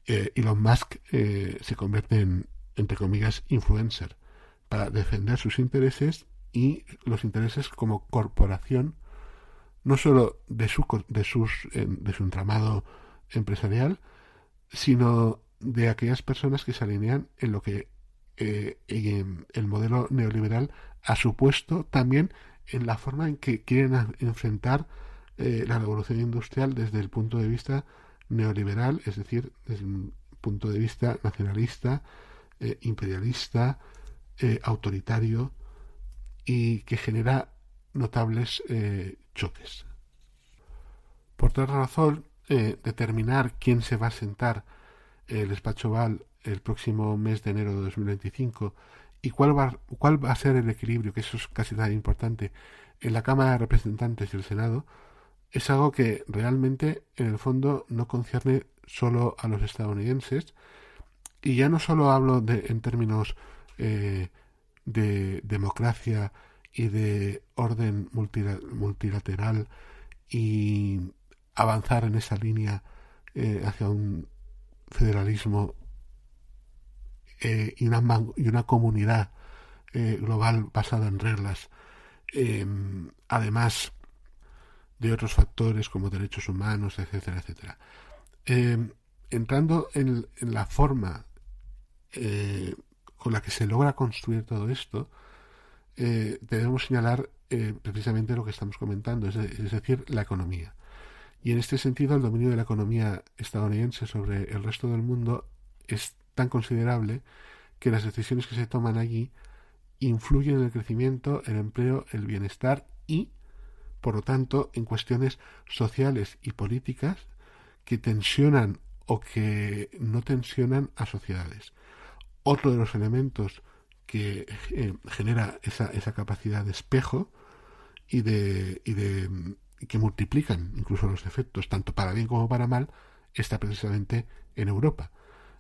Speaker 1: Elon Musk se convierte en, entre comillas, influencer, para defender sus intereses y los intereses como corporación, no solo de su entramado empresarial, sino de aquellas personas que se alinean en lo que el modelo neoliberal ha supuesto también en la forma en que quieren enfrentar la revolución industrial desde el punto de vista neoliberal, es decir, desde un punto de vista nacionalista, imperialista, autoritario, y que genera notables choques. Por tal razón, determinar quién se va a sentar en el despacho Oval el próximo mes de enero de 2025 y cuál va a ser el equilibrio, que eso es casi tan importante, en la Cámara de Representantes y el Senado, es algo que realmente en el fondo no concierne solo a los estadounidenses, y ya no solo hablo en términos de democracia y de orden multilateral y avanzar en esa línea hacia un federalismo y una comunidad global basada en reglas, además de otros factores como derechos humanos, etcétera, etcétera. Entrando en la forma con la que se logra construir todo esto, debemos señalar precisamente lo que estamos comentando, es decir, la economía. Y en este sentido, el dominio de la economía estadounidense sobre el resto del mundo es tan considerable que las decisiones que se toman allí influyen en el crecimiento, el empleo, el bienestar y, por lo tanto, en cuestiones sociales y políticas que tensionan o que no tensionan a sociedades. Otro de los elementos que genera esa capacidad de espejo y que multiplican incluso los efectos, tanto para bien como para mal, está precisamente en Europa,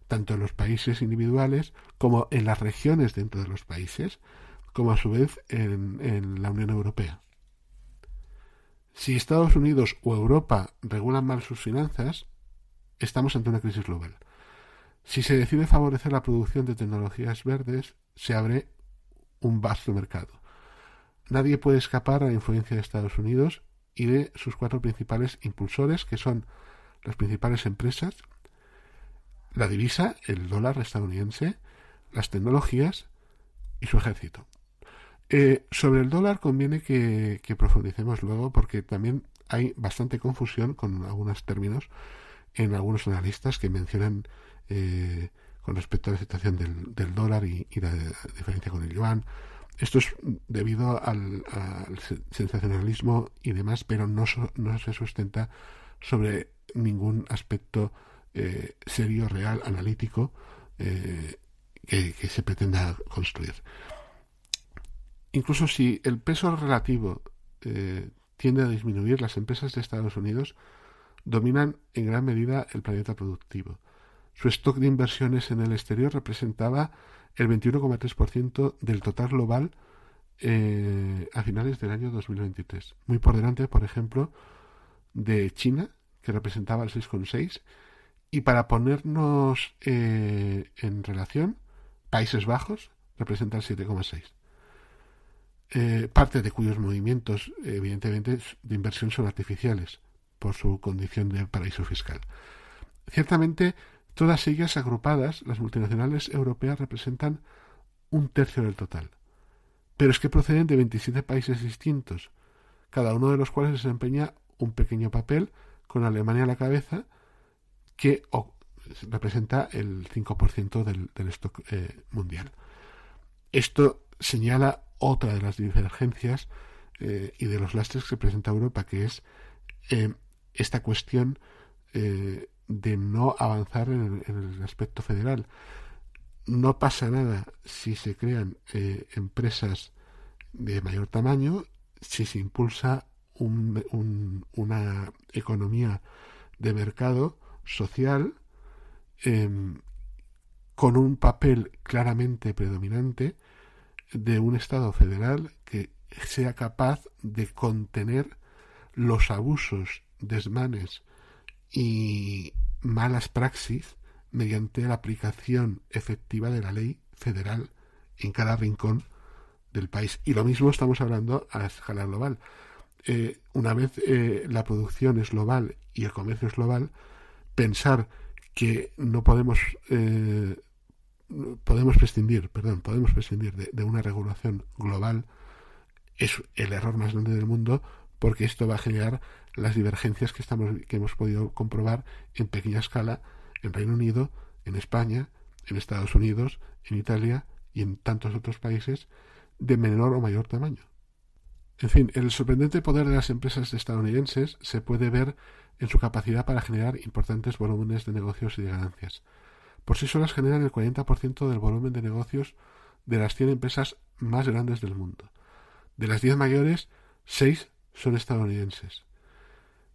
Speaker 1: tanto en los países individuales como en las regiones dentro de los países, como a su vez en la Unión Europea. Si Estados Unidos o Europa regulan mal sus finanzas, estamos ante una crisis global. Si se decide favorecer la producción de tecnologías verdes, se abre un vasto mercado. Nadie puede escapar a la influencia de Estados Unidos y de sus 4 principales impulsores, que son las principales empresas, la divisa, el dólar estadounidense, las tecnologías y su ejército. Sobre el dólar conviene que profundicemos luego, porque también hay bastante confusión con algunos términos en algunos analistas que mencionan con respecto a la situación del dólar y la diferencia con el yuan. Esto es debido al sensacionalismo y demás, pero no se sustenta sobre ningún aspecto serio, real, analítico que se pretenda construir. Incluso si el peso relativo tiende a disminuir, las empresas de Estados Unidos dominan en gran medida el planeta productivo. Su stock de inversiones en el exterior representaba el 21,3% del total global a finales del año 2023. Muy por delante, por ejemplo, de China, que representaba el 6,6%. Y para ponernos en relación, Países Bajos representa el 7,6%. Parte de cuyos movimientos, evidentemente, de inversión son artificiales por su condición de paraíso fiscal. Ciertamente, todas ellas agrupadas, las multinacionales europeas representan 1/3 del total. Pero es que proceden de 27 países distintos, cada uno de los cuales desempeña un pequeño papel, con Alemania a la cabeza, que representa el 5% del stock mundial. Esto señala otra de las divergencias y de los lastres que presenta Europa, que es esta cuestión de no avanzar en el aspecto federal. No pasa nada si se crean empresas de mayor tamaño, si se impulsa una economía de mercado social con un papel claramente predominante de un Estado federal que sea capaz de contener los abusos, desmanes y malas praxis mediante la aplicación efectiva de la ley federal en cada rincón del país. Y lo mismo estamos hablando a escala global. Una vez la producción es global y el comercio es global, pensar que no podemos prescindir de una regulación global es el error más grande del mundo, porque esto va a generar las divergencias que hemos podido comprobar en pequeña escala en Reino Unido, en España, en Estados Unidos, en Italia y en tantos otros países de menor o mayor tamaño. En fin, el sorprendente poder de las empresas estadounidenses se puede ver en su capacidad para generar importantes volúmenes de negocios y de ganancias. Por sí solas generan el 40% del volumen de negocios de las 100 empresas más grandes del mundo. De las 10 mayores, 6 son estadounidenses.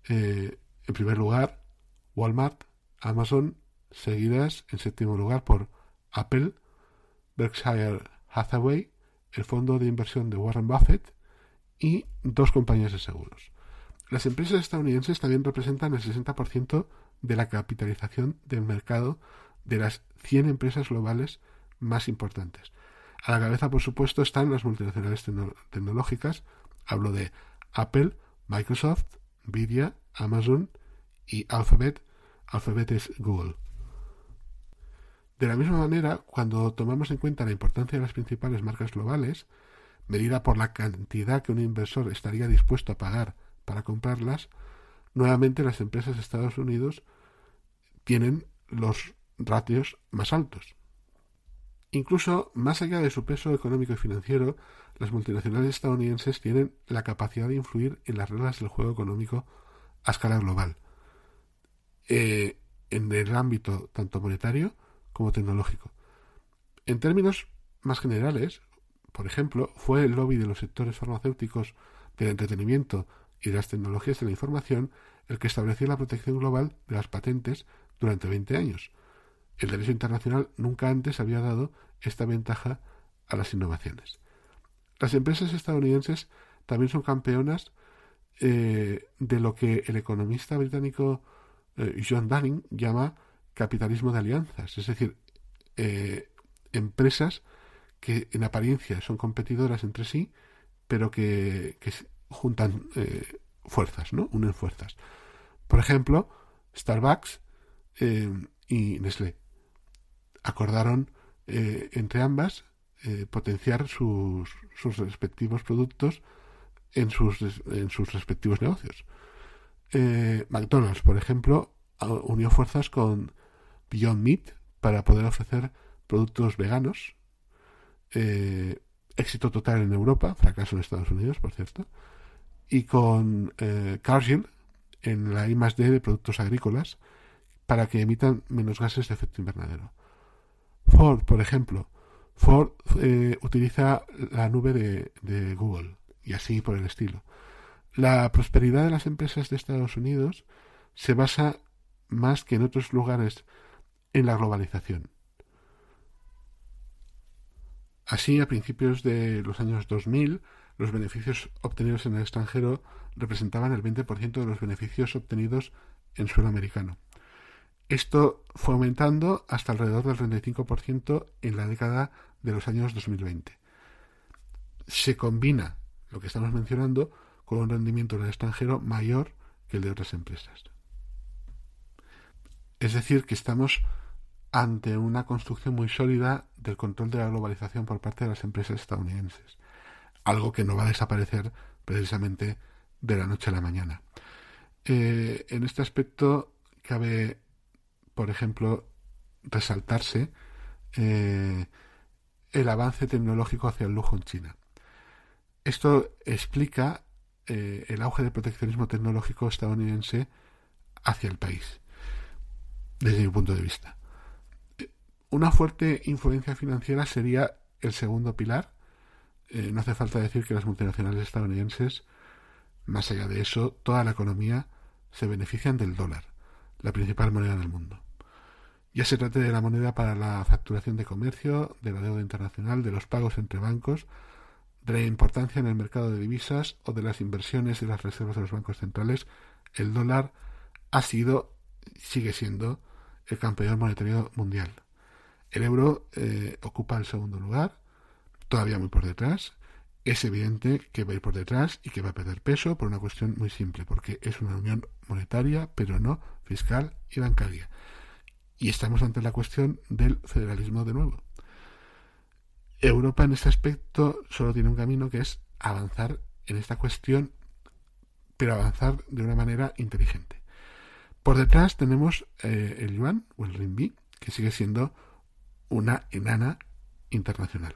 Speaker 1: En primer lugar, Walmart, Amazon, seguidas en séptimo lugar por Apple, Berkshire Hathaway, el fondo de inversión de Warren Buffett y 2 compañías de seguros. Las empresas estadounidenses también representan el 60% de la capitalización del mercado de las 100 empresas globales más importantes. A la cabeza, por supuesto, están las multinacionales tecnológicas. Hablo de Apple, Microsoft, Nvidia, Amazon y Alphabet. Alphabet es Google. De la misma manera, cuando tomamos en cuenta la importancia de las principales marcas globales, medida por la cantidad que un inversor estaría dispuesto a pagar para comprarlas, nuevamente las empresas de Estados Unidos tienen los ratios más altos. Incluso más allá de su peso económico y financiero, las multinacionales estadounidenses tienen la capacidad de influir en las reglas del juego económico a escala global, en el ámbito tanto monetario como tecnológico. En términos más generales, por ejemplo, fue el lobby de los sectores farmacéuticos, del entretenimiento y de las tecnologías de la información el que estableció la protección global de las patentes durante 20 años. El derecho internacional nunca antes había dado esta ventaja a las innovaciones. Las empresas estadounidenses también son campeonas de lo que el economista británico John Dunning llama capitalismo de alianzas, es decir, empresas que en apariencia son competidoras entre sí, pero que juntan fuerzas, ¿no? Unen fuerzas. Por ejemplo, Starbucks y Nestlé acordaron entre ambas potenciar sus respectivos productos en sus respectivos negocios. McDonald's, por ejemplo, unió fuerzas con Beyond Meat para poder ofrecer productos veganos. Éxito total en Europa, fracaso en Estados Unidos, por cierto, y con Cargill en la I+D de productos agrícolas para que emitan menos gases de efecto invernadero. Ford, por ejemplo, utiliza la nube de Google y así por el estilo. La prosperidad de las empresas de Estados Unidos se basa más que en otros lugares en la globalización. Así, a principios de los años 2000, los beneficios obtenidos en el extranjero representaban el 20% de los beneficios obtenidos en suelo americano. Esto fue aumentando hasta alrededor del 35% en la década de los años 2020. Se combina lo que estamos mencionando con un rendimiento en el extranjero mayor que el de otras empresas. Es decir, que estamos ante una construcción muy sólida del control de la globalización por parte de las empresas estadounidenses, algo que no va a desaparecer precisamente de la noche a la mañana. En este aspecto cabe, por ejemplo, resaltarse el avance tecnológico hacia el lujo en China. Esto explica el auge del proteccionismo tecnológico estadounidense hacia el país, desde mi punto de vista. Una fuerte influencia financiera sería el segundo pilar. No hace falta decir que las multinacionales estadounidenses, más allá de eso, toda la economía se benefician del dólar, la principal moneda del mundo. Ya se trate de la moneda para la facturación de comercio, de la deuda internacional, de los pagos entre bancos, de la importancia en el mercado de divisas o de las inversiones y las reservas de los bancos centrales, el dólar sigue siendo el campeón monetario mundial. El euro ocupa el segundo lugar, todavía muy por detrás. Es evidente que va a ir por detrás y que va a perder peso por una cuestión muy simple, porque es una unión monetaria, pero no fiscal y bancaria. Y estamos ante la cuestión del federalismo de nuevo. Europa en este aspecto solo tiene un camino, que es avanzar en esta cuestión, pero avanzar de una manera inteligente. Por detrás tenemos el yuan o el renminbi, que sigue siendo una enana internacional.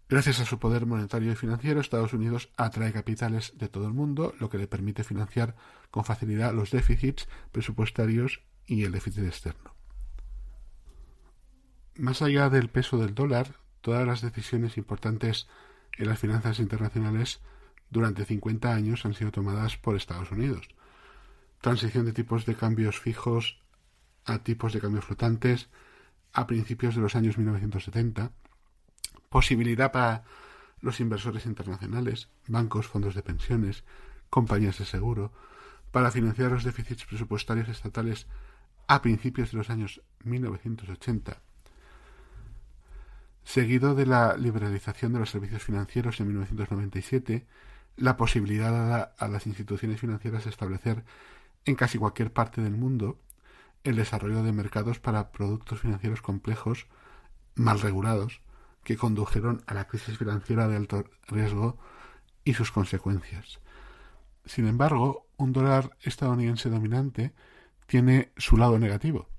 Speaker 1: Gracias a su poder monetario y financiero, Estados Unidos atrae capitales de todo el mundo, lo que le permite financiar con facilidad los déficits presupuestarios y el déficit externo. Más allá del peso del dólar, todas las decisiones importantes en las finanzas internacionales durante 50 años han sido tomadas por Estados Unidos. Transición de tipos de cambios fijos a tipos de cambios flotantes a principios de los años 1970, posibilidad para los inversores internacionales, bancos, fondos de pensiones, compañías de seguro, para financiar los déficits presupuestarios estatales a principios de los años 1980, seguido de la liberalización de los servicios financieros en 1997, la posibilidad dada a las instituciones financieras de establecer en casi cualquier parte del mundo el desarrollo de mercados para productos financieros complejos, mal regulados, que condujeron a la crisis financiera de alto riesgo y sus consecuencias. Sin embargo, un dólar estadounidense dominante tiene su lado negativo.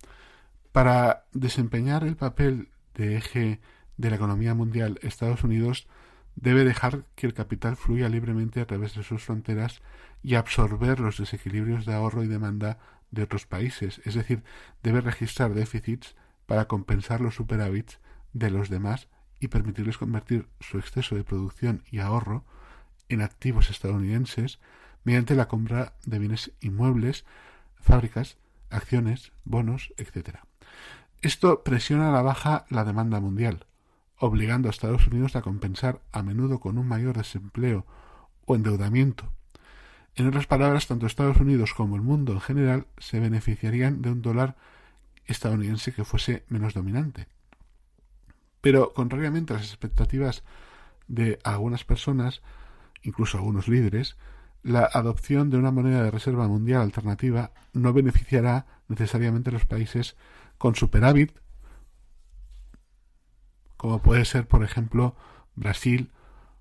Speaker 1: Para desempeñar el papel de eje de la economía mundial, Estados Unidos debe dejar que el capital fluya libremente a través de sus fronteras y absorber los desequilibrios de ahorro y demanda de otros países, es decir, debe registrar déficits para compensar los superávits de los demás y permitirles convertir su exceso de producción y ahorro en activos estadounidenses mediante la compra de bienes inmuebles, fábricas, acciones, bonos, etc. Esto presiona a la baja la demanda mundial, obligando a Estados Unidos a compensar a menudo con un mayor desempleo o endeudamiento. En otras palabras, tanto Estados Unidos como el mundo en general se beneficiarían de un dólar estadounidense que fuese menos dominante. Pero, contrariamente a las expectativas de algunas personas, incluso algunos líderes, la adopción de una moneda de reserva mundial alternativa no beneficiará necesariamente a los países con superávit, como puede ser, por ejemplo, Brasil,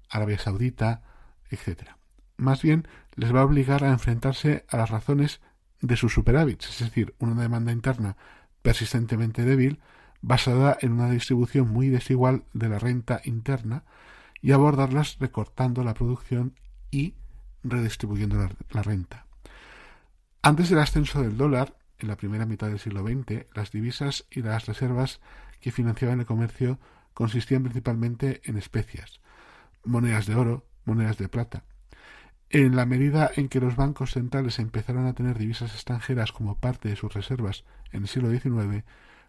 Speaker 1: Arabia Saudita, etc. Más bien, les va a obligar a enfrentarse a las razones de sus superávits, es decir, una demanda interna persistentemente débil, basada en una distribución muy desigual de la renta interna, y abordarlas recortando la producción y redistribuyendo la renta. Antes del ascenso del dólar, en la primera mitad del siglo XX, las divisas y las reservas que financiaban el comercio consistían principalmente en especias, monedas de oro, monedas de plata. En la medida en que los bancos centrales empezaron a tener divisas extranjeras como parte de sus reservas en el siglo XIX,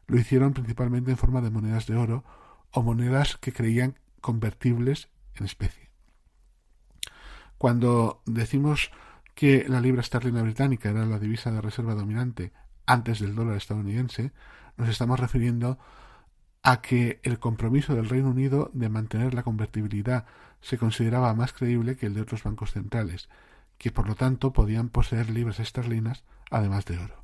Speaker 1: lo hicieron principalmente en forma de monedas de oro o monedas que creían convertibles en especie. Cuando decimos que la libra esterlina británica era la divisa de reserva dominante antes del dólar estadounidense, nos estamos refiriendo a que el compromiso del Reino Unido de mantener la convertibilidad se consideraba más creíble que el de otros bancos centrales, que por lo tanto podían poseer libras esterlinas además de oro.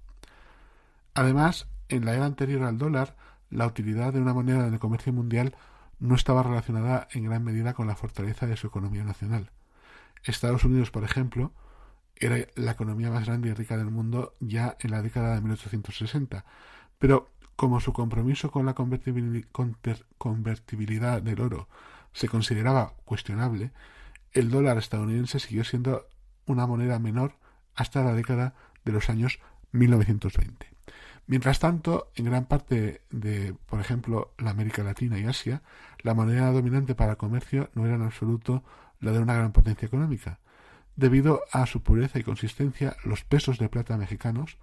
Speaker 1: Además, en la era anterior al dólar, la utilidad de una moneda en el comercio mundial no estaba relacionada en gran medida con la fortaleza de su economía nacional. Estados Unidos, por ejemplo, era la economía más grande y rica del mundo ya en la década de 1860, pero como su compromiso con la convertibilidad del oro se consideraba cuestionable, el dólar estadounidense siguió siendo una moneda menor hasta la década de los años 1920. Mientras tanto, en gran parte de, por ejemplo, la América Latina y Asia, la moneda dominante para el comercio no era en absoluto la de una gran potencia económica. Debido a su pureza y consistencia, los pesos de plata mexicanos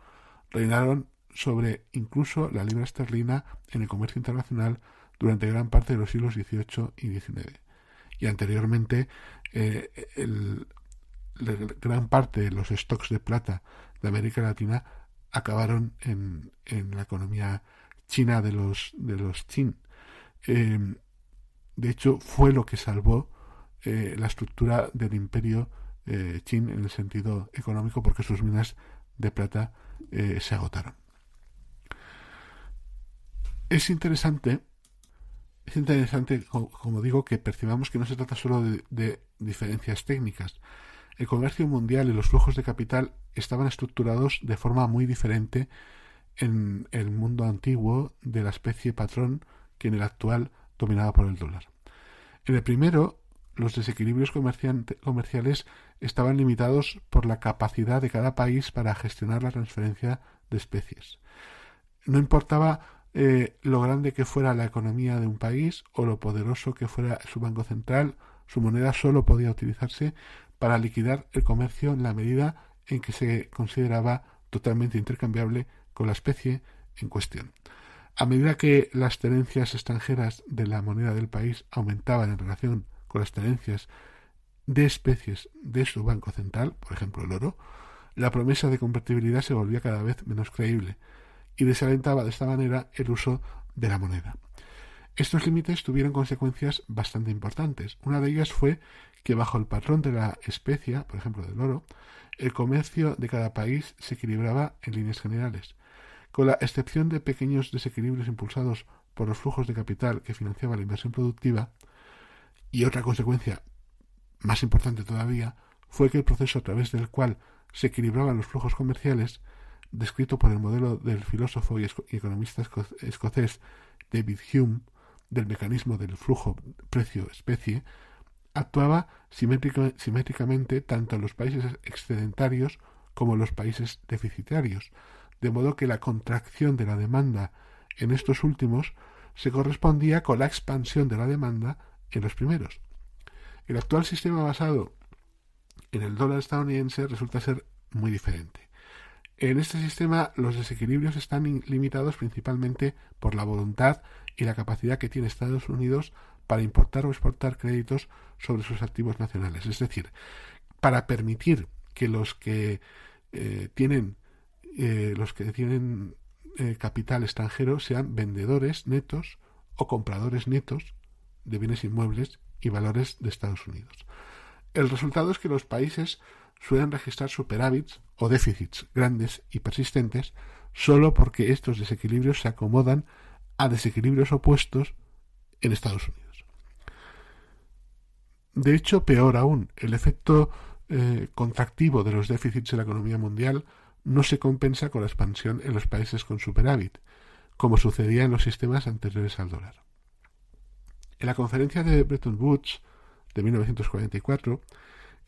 Speaker 1: reinaron sobre incluso la libra esterlina en el comercio internacional durante gran parte de los siglos XVIII y XIX. Y anteriormente, gran parte de los stocks de plata de América Latina acabaron en la economía china de los Qin. De hecho, fue lo que salvó la estructura del imperio Qin en el sentido económico, porque sus minas de plata se agotaron. Es interesante Es interesante, como digo, que percibamos que no se trata solo de diferencias técnicas. El comercio mundial y los flujos de capital estaban estructurados de forma muy diferente en el mundo antiguo de la especie patrón que en el actual, dominada por el dólar. En el primero, los desequilibrios comerciales estaban limitados por la capacidad de cada país para gestionar la transferencia de especies. No importaba lo grande que fuera la economía de un país o lo poderoso que fuera su banco central, su moneda solo podía utilizarse para liquidar el comercio en la medida en que se consideraba totalmente intercambiable con la especie en cuestión. A medida que las tenencias extranjeras de la moneda del país aumentaban en relación con las tenencias de especies de su banco central, por ejemplo el oro, la promesa de convertibilidad se volvía cada vez menos creíble y desalentaba de esta manera el uso de la moneda. Estos límites tuvieron consecuencias bastante importantes. Una de ellas fue que bajo el patrón de la especia, por ejemplo del oro, el comercio de cada país se equilibraba en líneas generales. Con la excepción de pequeños desequilibrios impulsados por los flujos de capital que financiaba la inversión productiva, y otra consecuencia más importante todavía fue que el proceso a través del cual se equilibraban los flujos comerciales, descrito por el modelo del filósofo y economista escocés David Hume, del mecanismo del flujo precio-especie, actuaba simétricamente tanto en los países excedentarios como en los países deficitarios, de modo que la contracción de la demanda en estos últimos se correspondía con la expansión de la demanda en los primeros. El actual sistema basado en el dólar estadounidense resulta ser muy diferente. En este sistema los desequilibrios están limitados principalmente por la voluntad y la capacidad que tiene Estados Unidos para importar o exportar créditos sobre sus activos nacionales. Es decir, para permitir que los que tienen capital extranjero sean vendedores netos o compradores netos de bienes inmuebles y valores de Estados Unidos. El resultado es que los países suelen registrar superávits o déficits grandes y persistentes solo porque estos desequilibrios se acomodan a desequilibrios opuestos en Estados Unidos. De hecho, peor aún, el efecto contractivo de los déficits en la economía mundial no se compensa con la expansión en los países con superávit, como sucedía en los sistemas anteriores al dólar. En la conferencia de Bretton Woods de 1944,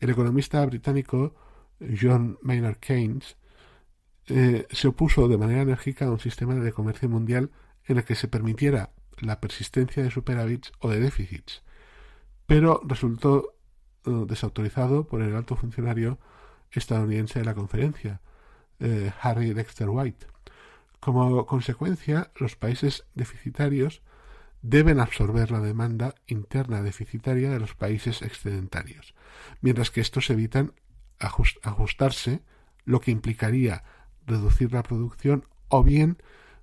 Speaker 1: el economista británico John Maynard Keynes se opuso de manera enérgica a un sistema de comercio mundial en el que se permitiera la persistencia de superávits o de déficits, pero resultó desautorizado por el alto funcionario estadounidense de la conferencia, Harry Dexter White. Como consecuencia, los países deficitarios deben absorber la demanda interna deficitaria de los países excedentarios, mientras que estos evitan ajustarse, lo que implicaría reducir la producción o bien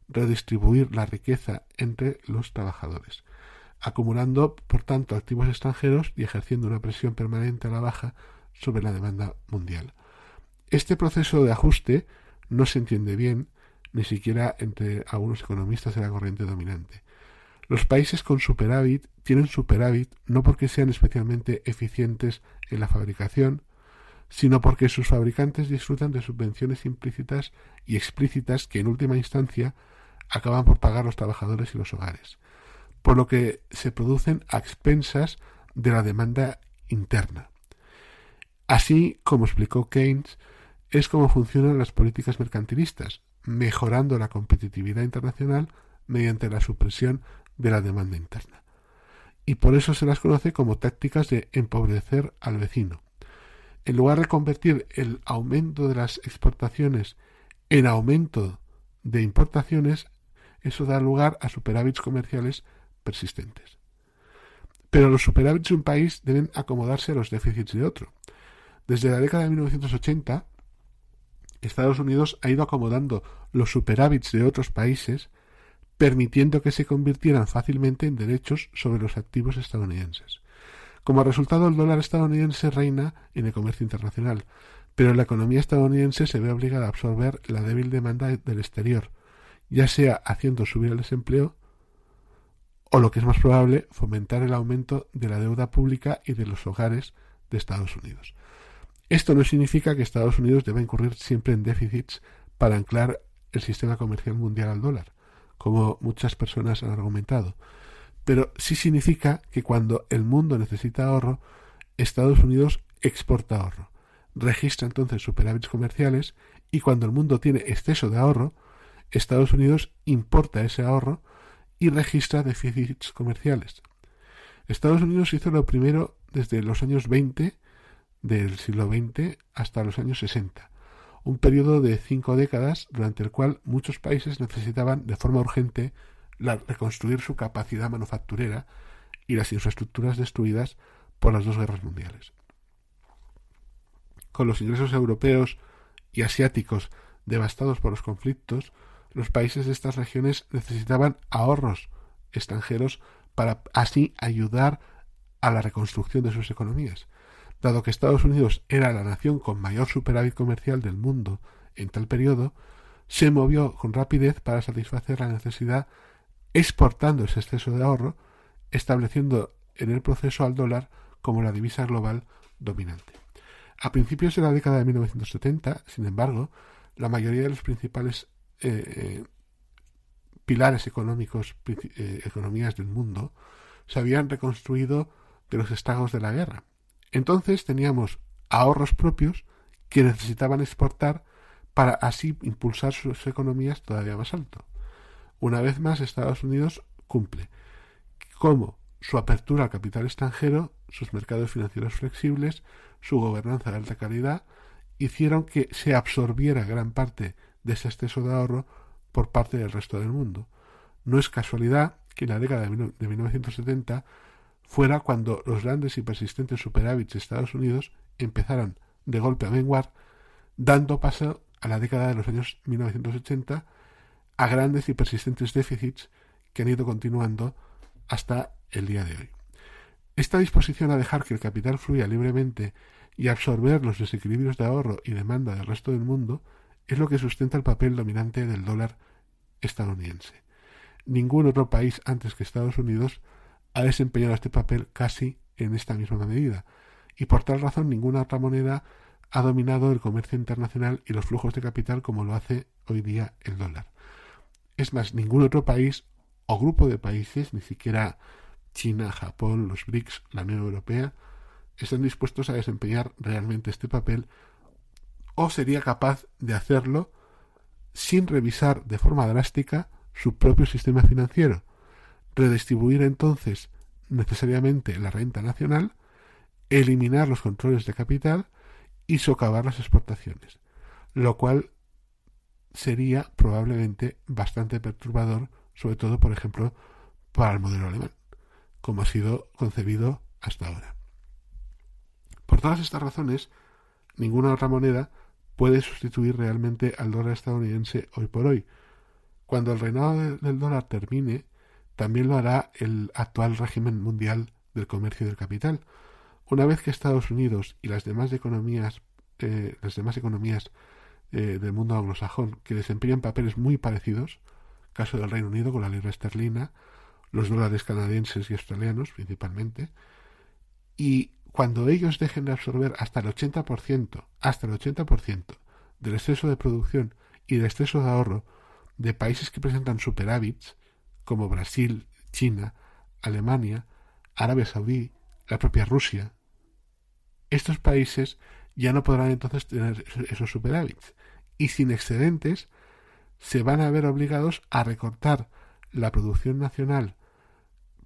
Speaker 1: redistribuir la riqueza entre los trabajadores, acumulando, por tanto, activos extranjeros y ejerciendo una presión permanente a la baja sobre la demanda mundial. Este proceso de ajuste no se entiende bien, ni siquiera entre algunos economistas de la corriente dominante. Los países con superávit tienen superávit no porque sean especialmente eficientes en la fabricación, sino porque sus fabricantes disfrutan de subvenciones implícitas y explícitas que en última instancia acaban por pagar los trabajadores y los hogares, por lo que se producen a expensas de la demanda interna. Así, como explicó Keynes, es como funcionan las políticas mercantilistas, mejorando la competitividad internacional mediante la supresión de la demanda interna. Y por eso se las conoce como tácticas de empobrecer al vecino. En lugar de convertir el aumento de las exportaciones en aumento de importaciones, eso da lugar a superávits comerciales persistentes. Pero los superávits de un país deben acomodarse a los déficits de otro. Desde la década de 1980, Estados Unidos ha ido acomodando los superávits de otros países, permitiendo que se convirtieran fácilmente en derechos sobre los activos estadounidenses. Como resultado, el dólar estadounidense reina en el comercio internacional, pero la economía estadounidense se ve obligada a absorber la débil demanda del exterior, ya sea haciendo subir el desempleo o lo que es más probable, fomentar el aumento de la deuda pública y de los hogares de Estados Unidos. Esto no significa que Estados Unidos deba incurrir siempre en déficits para anclar el sistema comercial mundial al dólar, como muchas personas han argumentado, pero sí significa que cuando el mundo necesita ahorro, Estados Unidos exporta ahorro, registra entonces superávits comerciales, y cuando el mundo tiene exceso de ahorro, Estados Unidos importa ese ahorro y registra déficits comerciales. Estados Unidos hizo lo primero desde los años 20 del siglo XX hasta los años 60, un periodo de 5 décadas durante el cual muchos países necesitaban de forma urgente reconstruir su capacidad manufacturera y las infraestructuras destruidas por las dos guerras mundiales. Con los ingresos europeos y asiáticos devastados por los conflictos, los países de estas regiones necesitaban ahorros extranjeros para así ayudar a la reconstrucción de sus economías. Dado que Estados Unidos era la nación con mayor superávit comercial del mundo en tal periodo, se movió con rapidez para satisfacer la necesidad exportando ese exceso de ahorro, estableciendo en el proceso al dólar como la divisa global dominante. A principios de la década de 1970, sin embargo, la mayoría de los principales pilares económicos, economías del mundo, se habían reconstruido de los estragos de la guerra. Entonces teníamos ahorros propios que necesitaban exportar para así impulsar sus economías todavía más alto. Una vez más, Estados Unidos cumple como su apertura al capital extranjero, sus mercados financieros flexibles, su gobernanza de alta calidad, hicieron que se absorbiera gran parte de ese exceso de ahorro por parte del resto del mundo. No es casualidad que en la década de 1970 fuera cuando los grandes y persistentes superávits de Estados Unidos empezaron de golpe a menguar, dando paso a la década de los años 1980 a grandes y persistentes déficits que han ido continuando hasta el día de hoy. Esta disposición a dejar que el capital fluya libremente y absorber los desequilibrios de ahorro y demanda del resto del mundo es lo que sustenta el papel dominante del dólar estadounidense. Ningún otro país antes que Estados Unidos ha desempeñado este papel casi en esta misma medida, y por tal razón ninguna otra moneda ha dominado el comercio internacional y los flujos de capital como lo hace hoy día el dólar. Es más, ningún otro país o grupo de países, ni siquiera China, Japón, los BRICS, la Unión Europea, están dispuestos a desempeñar realmente este papel o sería capaz de hacerlo sin revisar de forma drástica su propio sistema financiero, redistribuir entonces necesariamente la renta nacional, eliminar los controles de capital y socavar las exportaciones, lo cual sería probablemente bastante perturbador, sobre todo, por ejemplo, para el modelo alemán, como ha sido concebido hasta ahora. Por todas estas razones, ninguna otra moneda puede sustituir realmente al dólar estadounidense hoy por hoy. Cuando el reinado del dólar termine, también lo hará el actual régimen mundial del comercio y del capital. Una vez que Estados Unidos y las demás economías del mundo anglosajón, que desempeñan papeles muy parecidos, caso del Reino Unido con la libra esterlina, los dólares canadienses y australianos principalmente, y cuando ellos dejen de absorber hasta el 80% del exceso de producción y del exceso de ahorro de países que presentan superávits, como Brasil, China, Alemania, Arabia Saudí, la propia Rusia, estos países ya no podrán entonces tener esos superávits y sin excedentes se van a ver obligados a recortar la producción nacional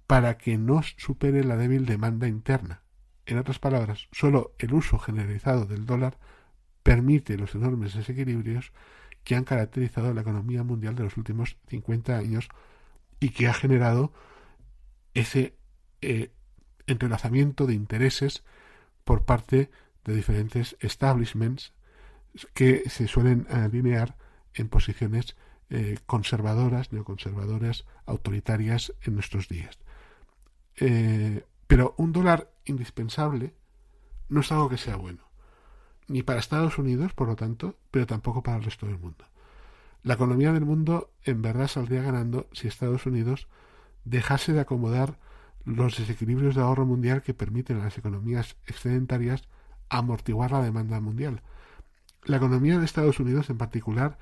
Speaker 1: para que no supere la débil demanda interna. En otras palabras, solo el uso generalizado del dólar permite los enormes desequilibrios que han caracterizado la economía mundial de los últimos 50 años y que ha generado ese entrelazamiento de intereses por parte de diferentes establishments que se suelen alinear en posiciones conservadoras, neoconservadoras, autoritarias en nuestros días. Pero un dólar indispensable no es algo que sea bueno, ni para Estados Unidos, por lo tanto, pero tampoco para el resto del mundo. La economía del mundo en verdad saldría ganando si Estados Unidos dejase de acomodar los desequilibrios de ahorro mundial que permiten a las economías excedentarias amortiguar la demanda mundial. La economía de Estados Unidos en particular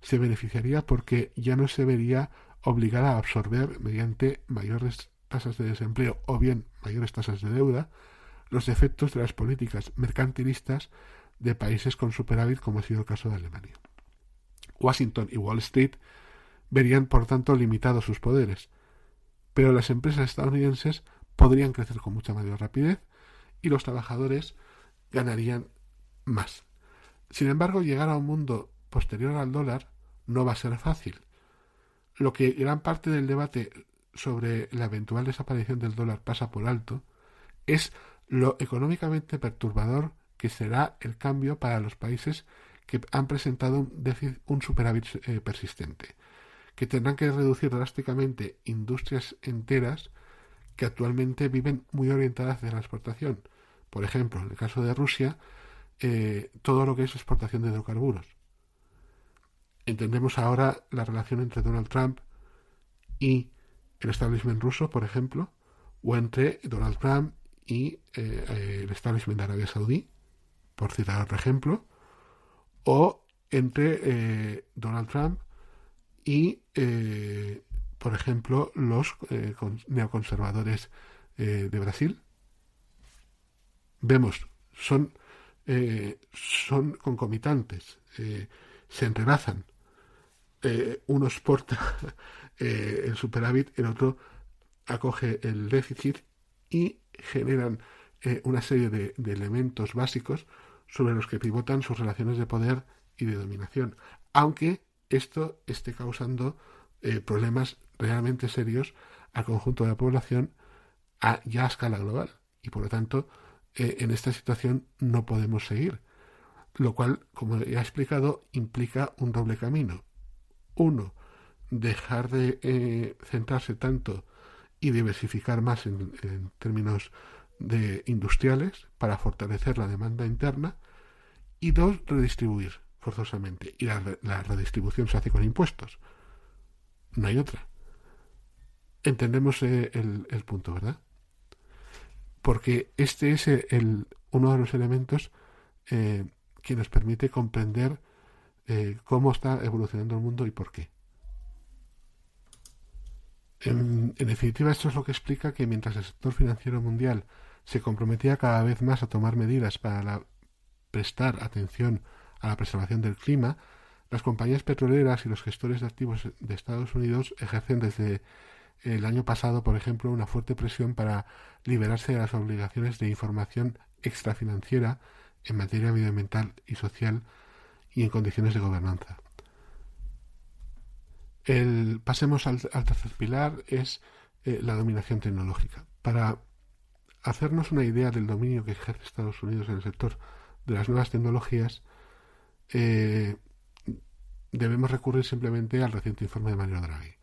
Speaker 1: se beneficiaría porque ya no se vería obligada a absorber mediante mayores tasas de desempleo o bien mayores tasas de deuda los efectos de las políticas mercantilistas de países con superávit como ha sido el caso de Alemania. Washington y Wall Street verían por tanto limitados sus poderes, pero las empresas estadounidenses podrían crecer con mucha mayor rapidez y los trabajadores ganarían más. Sin embargo, llegar a un mundo posterior al dólar no va a ser fácil. Lo que gran parte del debate sobre la eventual desaparición del dólar pasa por alto es lo económicamente perturbador que será el cambio para los países que han presentado un superávit persistente, que tendrán que reducir drásticamente industrias enteras que actualmente viven muy orientadas hacia la exportación. Por ejemplo, en el caso de Rusia, todo lo que es exportación de hidrocarburos. Entendemos ahora la relación entre Donald Trump y el establishment ruso, por ejemplo, o entre Donald Trump y el establishment de Arabia Saudí, por citar otro ejemplo, o entre Donald Trump y, por ejemplo, los neoconservadores de Brasil. Vemos, son concomitantes, se entrelazan. Uno exporta el superávit, el otro acoge el déficit y generan una serie de elementos básicos sobre los que pivotan sus relaciones de poder y de dominación, aunque esto esté causando problemas realmente serios al conjunto de la población ya a escala global, y por lo tanto en esta situación no podemos seguir, lo cual, como ya he explicado, implica un doble camino. Uno, dejar de centrarse tanto y diversificar más en términos de industriales para fortalecer la demanda interna, y dos, redistribuir forzosamente, y la redistribución se hace con impuestos, no hay otra. Entendemos el punto, ¿verdad? Porque este es uno de los elementos que nos permite comprender cómo está evolucionando el mundo y por qué. En definitiva, esto es lo que explica que mientras el sector financiero mundial se comprometía cada vez más a tomar medidas para prestar atención a la preservación del clima, las compañías petroleras y los gestores de activos de Estados Unidos ejercen desde el año pasado, por ejemplo, una fuerte presión para liberarse de las obligaciones de información extrafinanciera en materia medioambiental y social y en condiciones de gobernanza. Pasemos al tercer pilar, es la dominación tecnológica. Para hacernos una idea del dominio que ejerce Estados Unidos en el sector de las nuevas tecnologías, debemos recurrir simplemente al reciente informe de Mario Draghi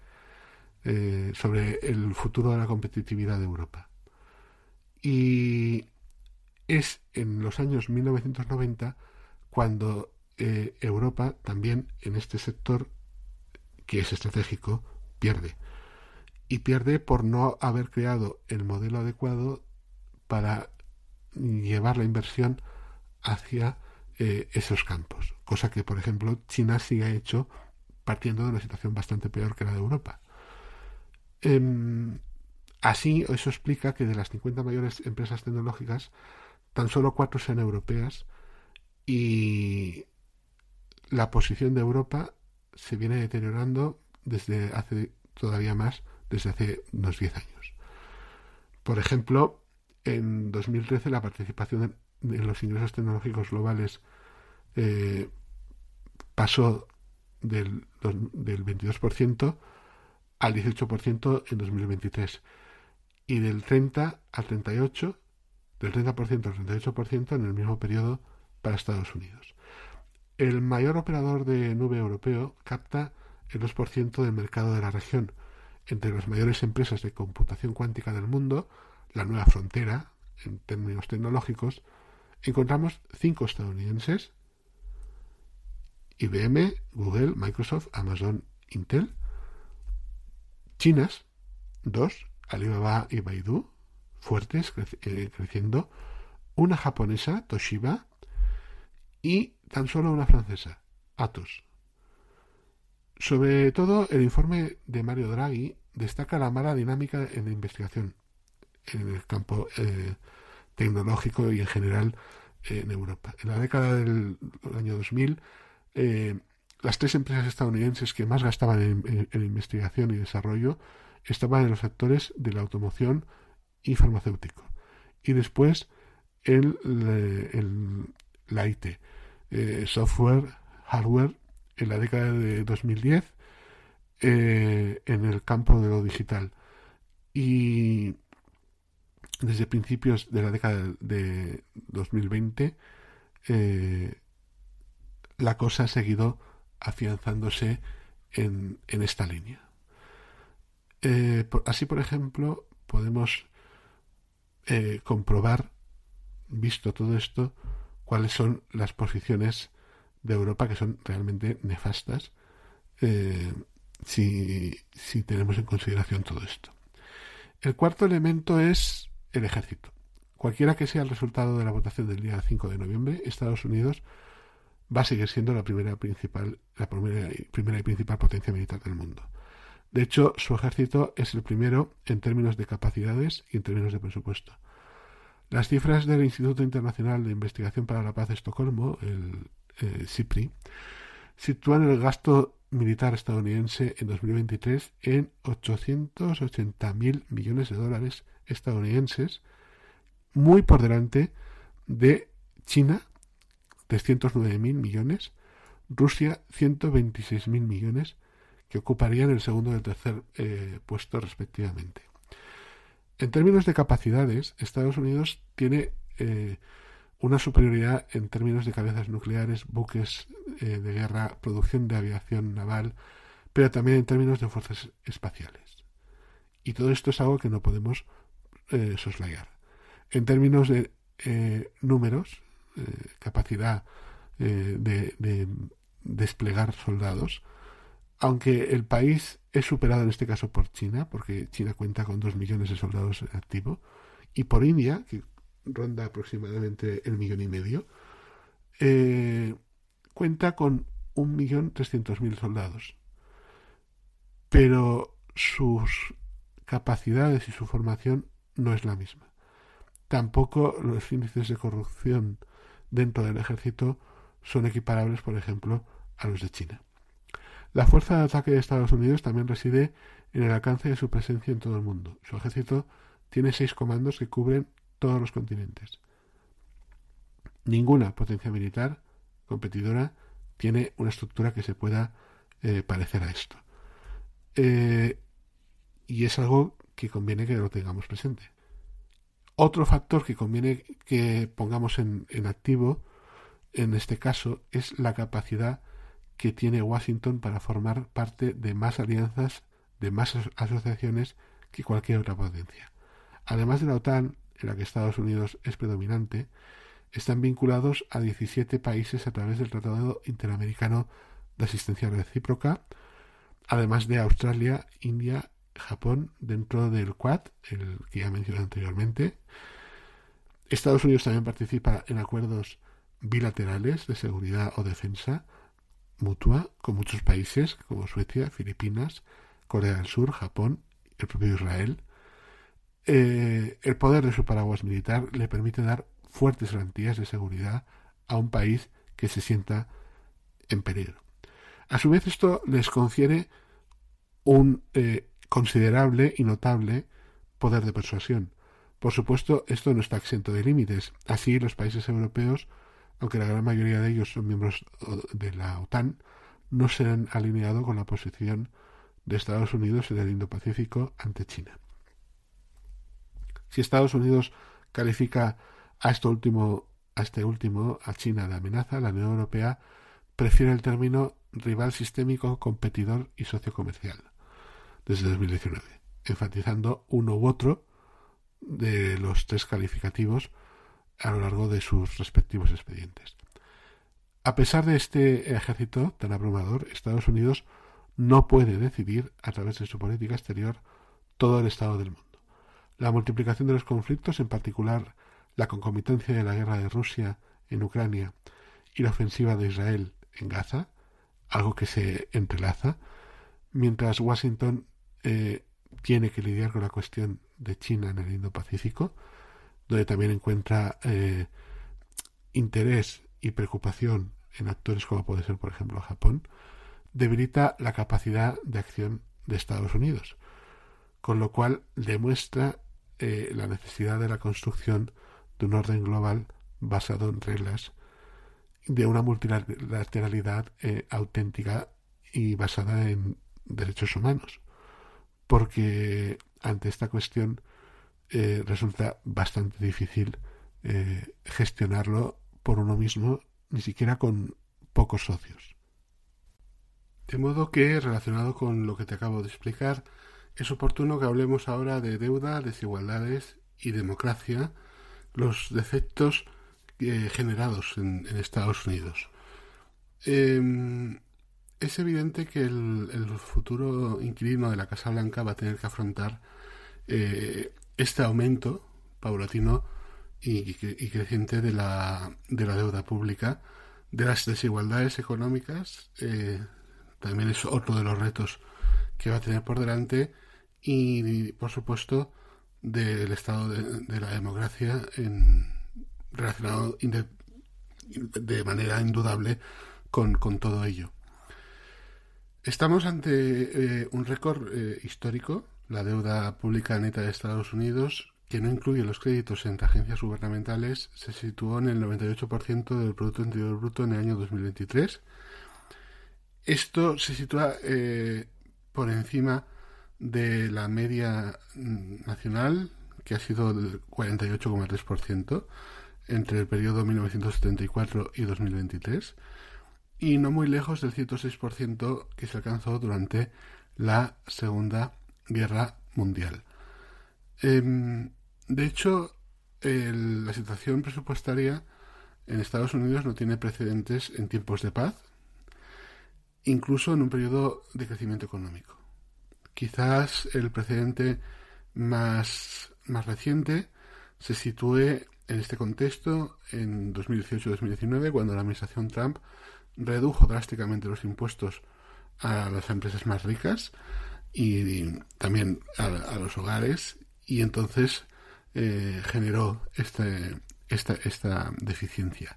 Speaker 1: sobre el futuro de la competitividad de Europa. Y es en los años 1990 cuando Europa también en este sector, que es estratégico, pierde. Y pierde por no haber creado el modelo adecuado para llevar la inversión hacia esos campos. Cosa que, por ejemplo, China sí ha hecho partiendo de una situación bastante peor que la de Europa. Así, eso explica que de las 50 mayores empresas tecnológicas, tan solo 4 sean europeas y la posición de Europa se viene deteriorando desde hace unos 10 años. Por ejemplo, en 2013 la participación en los ingresos tecnológicos globales pasó del 22% al 18% en 2023 y del 30% al 38%, del 30% al 38% en el mismo periodo para Estados Unidos. El mayor operador de nube europeo capta el 2% del mercado de la región. Entre las mayores empresas de computación cuántica del mundo, la nueva frontera en términos tecnológicos, encontramos 5 estadounidenses: IBM, Google, Microsoft, Amazon, Intel; chinas, dos, Alibaba y Baidu, fuertes, creciendo, una japonesa, Toshiba, y tan solo una francesa, Atos. Sobre todo, el informe de Mario Draghi destaca la mala dinámica en la investigación en el campo tecnológico y en general en Europa. En la década del año 2000, las tres empresas estadounidenses que más gastaban en investigación y desarrollo estaban en los sectores de la automoción y farmacéutico. Y después la IT, software, hardware, en la década de 2010, en el campo de lo digital. Y desde principios de la década de 2020, la cosa ha seguido afianzándose en esta línea. Así, por ejemplo, podemos comprobar, visto todo esto, cuáles son las posiciones de Europa que son realmente nefastas si tenemos en consideración todo esto. El cuarto elemento es el ejército. Cualquiera que sea el resultado de la votación del día 5 de noviembre, Estados Unidos va a seguir siendo la primera y principal potencia militar del mundo. De hecho, su ejército es el primero en términos de capacidades y en términos de presupuesto. Las cifras del Instituto Internacional de Investigación para la Paz de Estocolmo, el SIPRI, sitúan el gasto militar estadounidense en 2023 en 880.000 millones de dólares estadounidenses, muy por delante de China, 309.000 millones, Rusia, 126.000 millones, que ocuparían el segundo y el tercer puesto respectivamente. En términos de capacidades, Estados Unidos tiene una superioridad en términos de cabezas nucleares, buques de guerra, producción de aviación naval, pero también en términos de fuerzas espaciales. Y todo esto es algo que no podemos soslayar. En términos de números, capacidad de desplegar soldados, aunque el país es superado en este caso por China, porque China cuenta con 2 millones de soldados en activo, y por India, que ronda aproximadamente 1,5 millones, cuenta con 1.300.000 soldados. Pero sus capacidades y su formación no es la misma. Tampoco los índices de corrupción dentro del ejército son equiparables, por ejemplo, a los de China. La fuerza de ataque de Estados Unidos también reside en el alcance de su presencia en todo el mundo. Su ejército tiene 6 comandos que cubren todos los continentes. Ninguna potencia militar competidora tiene una estructura que se pueda parecer a esto. Y es algo que conviene que lo tengamos presente. Otro factor que conviene que pongamos en activo, en este caso, es la capacidad que tiene Washington para formar parte de más alianzas, de más asociaciones que cualquier otra potencia. Además de la OTAN, en la que Estados Unidos es predominante, están vinculados a 17 países a través del Tratado Interamericano de Asistencia Recíproca, además de Australia, India, Japón, dentro del Quad, el que ya mencioné anteriormente. Estados Unidos también participa en acuerdos bilaterales de seguridad o defensa mutua con muchos países como Suecia, Filipinas, Corea del Sur, Japón, el propio Israel. El poder de su paraguas militar le permite dar fuertes garantías de seguridad a un país que se sienta en peligro. A su vez, esto les confiere un considerable y notable poder de persuasión. Por supuesto, esto no está exento de límites. Así, los países europeos, aunque la gran mayoría de ellos son miembros de la OTAN, no se han alineado con la posición de Estados Unidos en el Indo-Pacífico ante China. Si Estados Unidos califica a este último, a China, de amenaza, la Unión Europea prefiere el término rival sistémico, competidor y socio comercial desde 2019, enfatizando uno u otro de los 3 calificativos a lo largo de sus respectivos expedientes. A pesar de este ejército tan abrumador, Estados Unidos no puede decidir, a través de su política exterior, todo el estado del mundo. La multiplicación de los conflictos, en particular la concomitancia de la guerra de Rusia en Ucrania y la ofensiva de Israel en Gaza, algo que se entrelaza, mientras Washington tiene que lidiar con la cuestión de China en el Indo-Pacífico, donde también encuentra interés y preocupación en actores como puede ser, por ejemplo, Japón, debilita la capacidad de acción de Estados Unidos, con lo cual demuestra la necesidad de la construcción de un orden global basado en reglas, de una multilateralidad auténtica y basada en derechos humanos, porque ante esta cuestión resulta bastante difícil gestionarlo por uno mismo, ni siquiera con pocos socios. De modo que, relacionado con lo que te acabo de explicar, es oportuno que hablemos ahora de deuda, desigualdades y democracia, los defectos generados en Estados Unidos. Es evidente que el futuro inquilino de la Casa Blanca va a tener que afrontar este aumento paulatino y creciente de la deuda pública, de las desigualdades económicas, también es otro de los retos que va a tener por delante, y por supuesto del estado de la democracia relacionado de manera indudable con todo ello. Estamos ante un récord histórico. La deuda pública neta de Estados Unidos, que no incluye los créditos entre agencias gubernamentales, se situó en el 98% del Producto Interior Bruto en el año 2023. Esto se sitúa por encima de la media nacional, que ha sido del 48,3% entre el periodo 1974 y 2023, y no muy lejos del 106% que se alcanzó durante la Segunda Guerra Mundial. De hecho, la situación presupuestaria en Estados Unidos no tiene precedentes en tiempos de paz, incluso en un periodo de crecimiento económico. Quizás el precedente más reciente se sitúe en este contexto en 2018-2019, cuando la administración Trump redujo drásticamente los impuestos a las empresas más ricas y también a los hogares, y entonces generó esta deficiencia.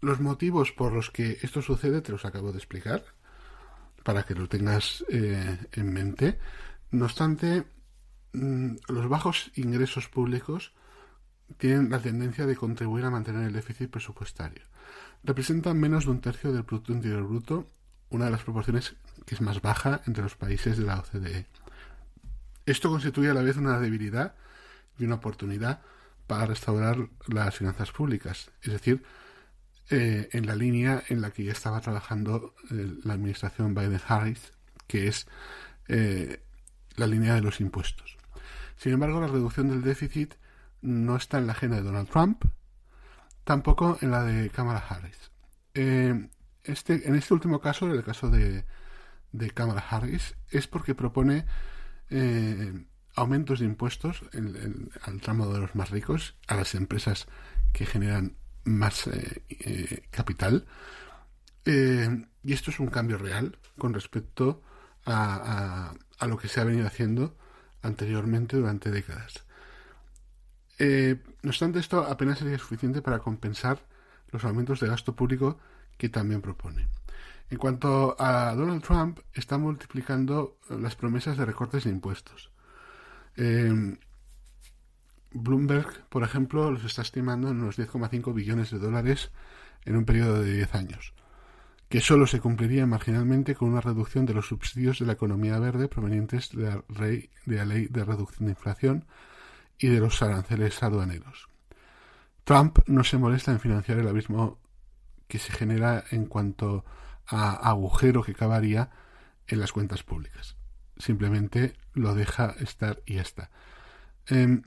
Speaker 1: Los motivos por los que esto sucede te los acabo de explicar, para que lo tengas en mente. No obstante, los bajos ingresos públicos tienen la tendencia de contribuir a mantener el déficit presupuestario. Representan menos de un tercio del Producto Interior Bruto, una de las proporciones que es más baja entre los países de la OCDE. Esto constituye a la vez una debilidad y una oportunidad para restaurar las finanzas públicas, es decir, en la línea en la que ya estaba trabajando la administración Biden-Harris, que es la línea de los impuestos. Sin embargo, la reducción del déficit no está en la agenda de Donald Trump, tampoco en la de Kamala Harris. En este último caso, en el caso de Kamala Harris, es porque propone aumentos de impuestos al tramo de los más ricos, a las empresas que generan más capital, y esto es un cambio real con respecto a lo que se ha venido haciendo anteriormente durante décadas. No obstante, esto apenas sería suficiente para compensar los aumentos de gasto público que también propone. En cuanto a Donald Trump, está multiplicando las promesas de recortes de impuestos. Bloomberg, por ejemplo, los está estimando en unos 10,5 billones de dólares en un periodo de 10 años, que solo se cumpliría marginalmente con una reducción de los subsidios de la economía verde provenientes de la ley de reducción de inflación y de los aranceles aduaneros. Trump no se molesta en financiar el abismo que se genera en cuanto a agujero que cavaría en las cuentas públicas. Simplemente lo deja estar y ya está.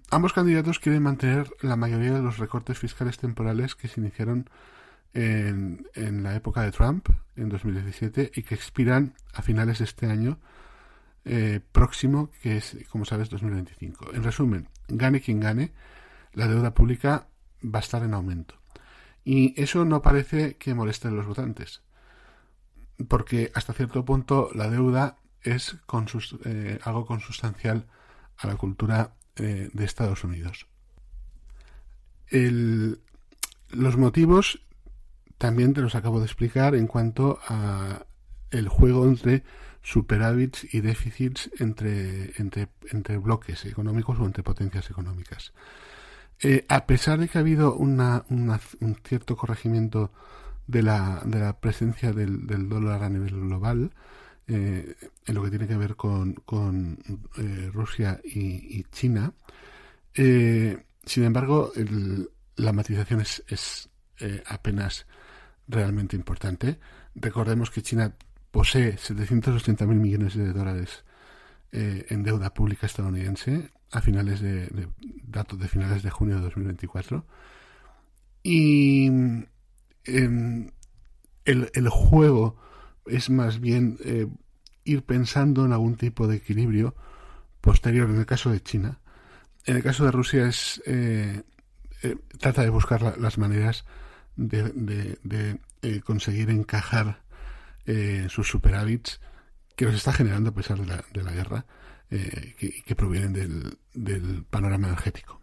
Speaker 1: Ambos candidatos quieren mantener la mayoría de los recortes fiscales temporales que se iniciaron en la época de Trump, en 2017, y que expiran a finales de este año, próximo, que es, como sabes, 2025. En resumen, gane quien gane, la deuda pública va a estar en aumento. Y eso no parece que moleste a los votantes, porque hasta cierto punto la deuda es algo consustancial a la cultura de Estados Unidos. Los motivos también te los acabo de explicar en cuanto a el juego entre superávits y déficits entre bloques económicos o entre potencias económicas. A pesar de que ha habido un cierto corregimiento de la presencia del dólar a nivel global, en lo que tiene que ver con Rusia y China, sin embargo, la matización es apenas realmente importante. Recordemos que China posee 780.000 millones de dólares en deuda pública estadounidense a finales datos de finales de junio de 2024, y el juego es más bien ir pensando en algún tipo de equilibrio posterior en el caso de China. En el caso de Rusia trata de buscar las maneras de conseguir encajar sus superávits que los está generando a pesar de la guerra, que provienen del panorama energético.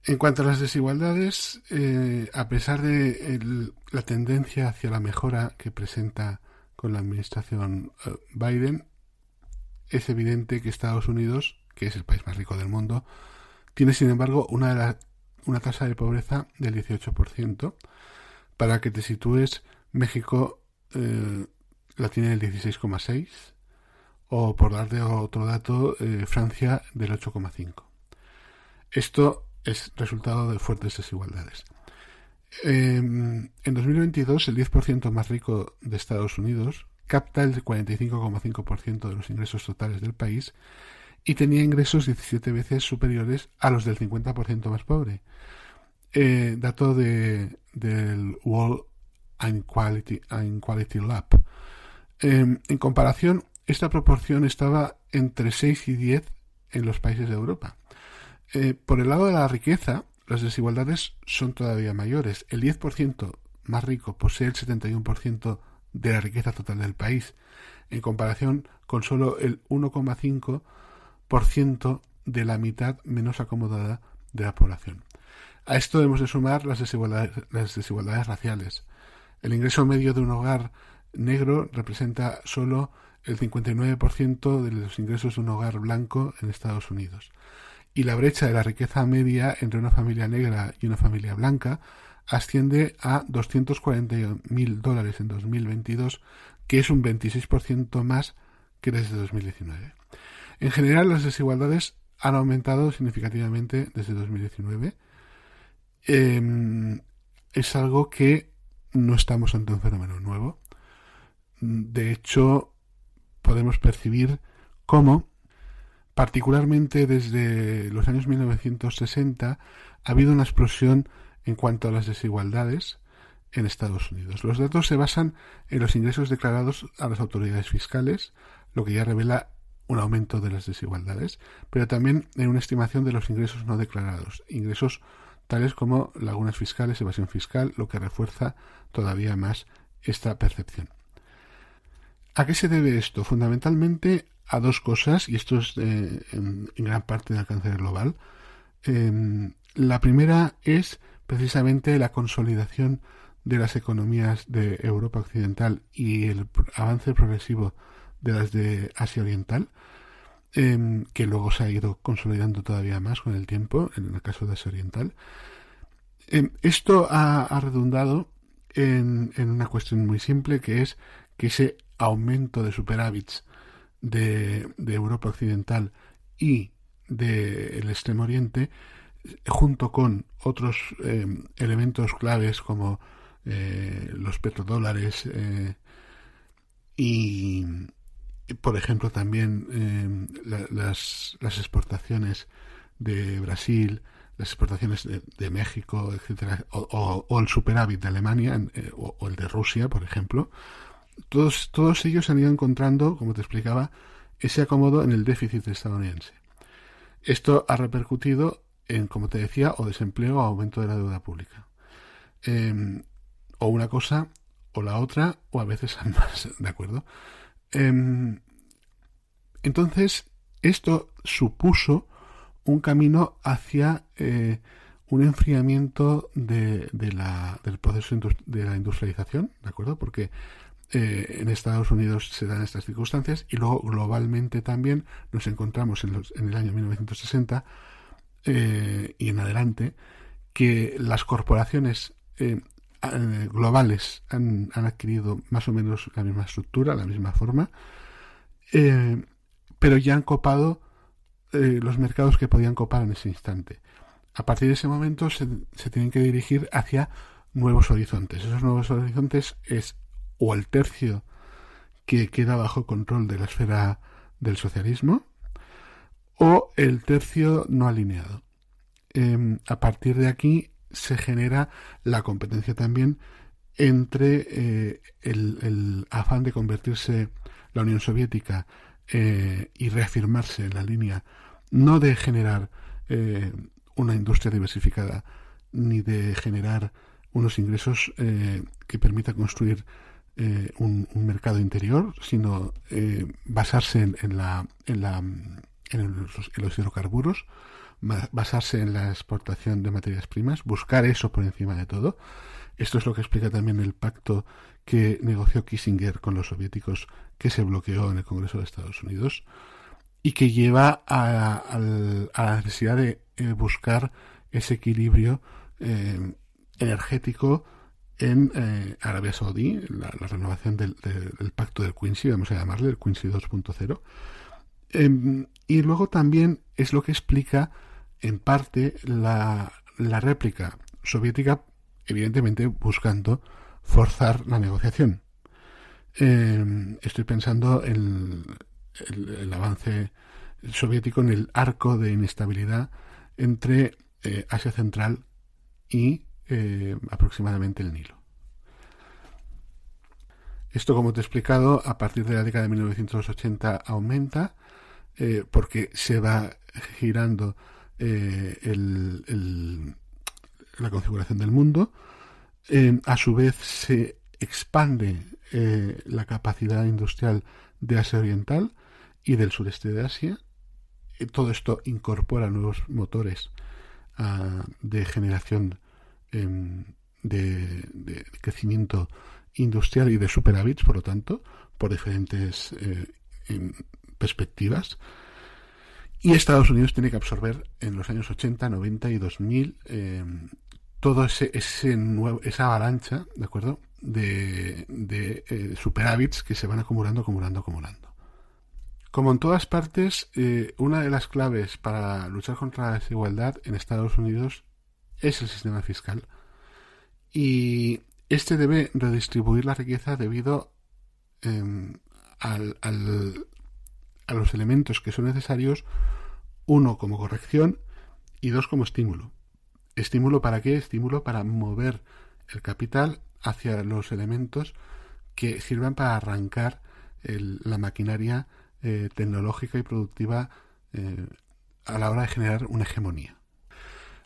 Speaker 1: En cuanto a las desigualdades, a pesar de la tendencia hacia la mejora que presenta con la administración Biden, es evidente que Estados Unidos, que es el país más rico del mundo, tiene sin embargo una tasa de pobreza del 18%. Para que te sitúes, México la tiene del 16,6%, o por darte otro dato, Francia del 8,5%. Esto es resultado de fuertes desigualdades. En 2022, el 10% más rico de Estados Unidos capta el 45,5% de los ingresos totales del país y tenía ingresos 17 veces superiores a los del 50% más pobre. Dato del World Inequality Lab. En comparación, esta proporción estaba entre 6 y 10 en los países de Europa. Por el lado de la riqueza, las desigualdades son todavía mayores. El 10% más rico posee el 71% de la riqueza total del país, en comparación con solo el 1,5% de la mitad menos acomodada de la población. A esto debemos de sumar las desigualdades raciales. El ingreso medio de un hogar negro representa solo el 59% de los ingresos de un hogar blanco en Estados Unidos. Y la brecha de la riqueza media entre una familia negra y una familia blanca asciende a $240.000 en 2022, que es un 26% más que desde 2019. En general, las desigualdades han aumentado significativamente desde 2019. Es algo que no estamos ante un fenómeno nuevo. De hecho, podemos percibir cómo, particularmente desde los años 1960, ha habido una explosión en cuanto a las desigualdades en Estados Unidos. Los datos se basan en los ingresos declarados a las autoridades fiscales, lo que ya revela un aumento de las desigualdades, pero también en una estimación de los ingresos no declarados, ingresos tales como lagunas fiscales, evasión fiscal, lo que refuerza todavía más esta percepción. ¿A qué se debe esto? Fundamentalmente a dos cosas, y esto es en gran parte de alcance global. La primera es precisamente la consolidación de las economías de Europa Occidental y el avance progresivo de las de Asia Oriental, que luego se ha ido consolidando todavía más con el tiempo, en el caso de Asia Oriental. Esto ha redundado en una cuestión muy simple, que es que ese aumento de superávits de Europa Occidental y del Extremo Oriente, junto con otros elementos claves como los petrodólares y, por ejemplo, también las exportaciones de Brasil, las exportaciones de México, etcétera, o el superávit de Alemania o el de Rusia, por ejemplo, todos ellos han ido encontrando, como te explicaba, ese acomodo en el déficit estadounidense. Esto ha repercutido en, como te decía, o desempleo o aumento de la deuda pública. O una cosa o la otra, o a veces ambas, ¿de acuerdo? Entonces, esto supuso un camino hacia un enfriamiento del proceso de la industrialización, ¿de acuerdo? Porque en Estados Unidos se dan estas circunstancias y luego globalmente también nos encontramos en el año 1960 y en adelante que las corporaciones globales han adquirido más o menos la misma estructura, la misma forma, pero ya han copado los mercados que podían copar en ese instante. A partir de ese momento se tienen que dirigir hacia nuevos horizontes. Esos nuevos horizontes es o el tercio que queda bajo control de la esfera del socialismo o el tercio no alineado. A partir de aquí se genera la competencia también entre el afán de convertirse la Unión Soviética y reafirmarse en la línea no de generar una industria diversificada ni de generar unos ingresos que permitan construir un mercado interior, sino basarse en los hidrocarburos, basarse en la exportación de materias primas, buscar eso por encima de todo. Esto es lo que explica también el pacto que negoció Kissinger con los soviéticos, que se bloqueó en el Congreso de Estados Unidos y que lleva a la necesidad de buscar ese equilibrio energético en Arabia Saudí, la renovación del pacto del Quincy, vamos a llamarle el Quincy 2.0. Y luego también es lo que explica en parte la réplica soviética, evidentemente buscando forzar la negociación. Estoy pensando en el avance soviético en el arco de inestabilidad entre Asia Central y aproximadamente el Nilo. Esto, como te he explicado, a partir de la década de 1980 aumenta porque se va girando la configuración del mundo. A su vez se expande la capacidad industrial de Asia Oriental y del sureste de Asia. Todo esto incorpora nuevos motores de generación de crecimiento industrial y de superávits, por lo tanto, por diferentes perspectivas. Y Estados Unidos tiene que absorber en los años 80, 90 y 2000 todo esa avalancha, ¿de acuerdo?, de superávits que se van acumulando. Como en todas partes, una de las claves para luchar contra la desigualdad en Estados Unidos es el sistema fiscal. Y este debe redistribuir la riqueza debido a los elementos que son necesarios, uno como corrección y dos como estímulo. ¿Estímulo para qué? Estímulo para mover el capital hacia los elementos que sirvan para arrancar la maquinaria tecnológica y productiva a la hora de generar una hegemonía.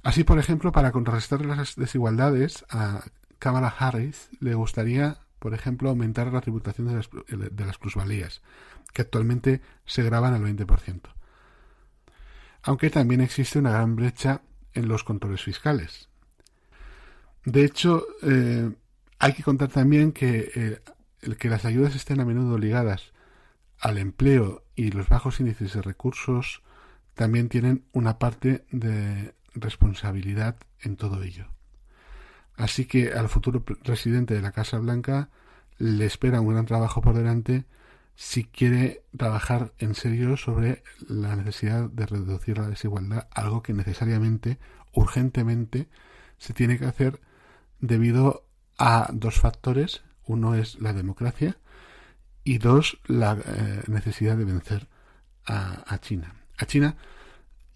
Speaker 1: Así, por ejemplo, para contrarrestar las desigualdades, a Kamala Harris le gustaría, por ejemplo, aumentar la tributación de las plusvalías, que actualmente se graban al 20%. Aunque también existe una gran brecha en los controles fiscales. De hecho, hay que contar también que el que las ayudas estén a menudo ligadas al empleo y los bajos índices de recursos también tienen una parte de responsabilidad en todo ello. Así que al futuro presidente de la Casa Blanca le espera un gran trabajo por delante si quiere trabajar en serio sobre la necesidad de reducir la desigualdad, algo que necesariamente, urgentemente, se tiene que hacer debido a dos factores. Uno es la democracia y dos, la necesidad de vencer a China. A China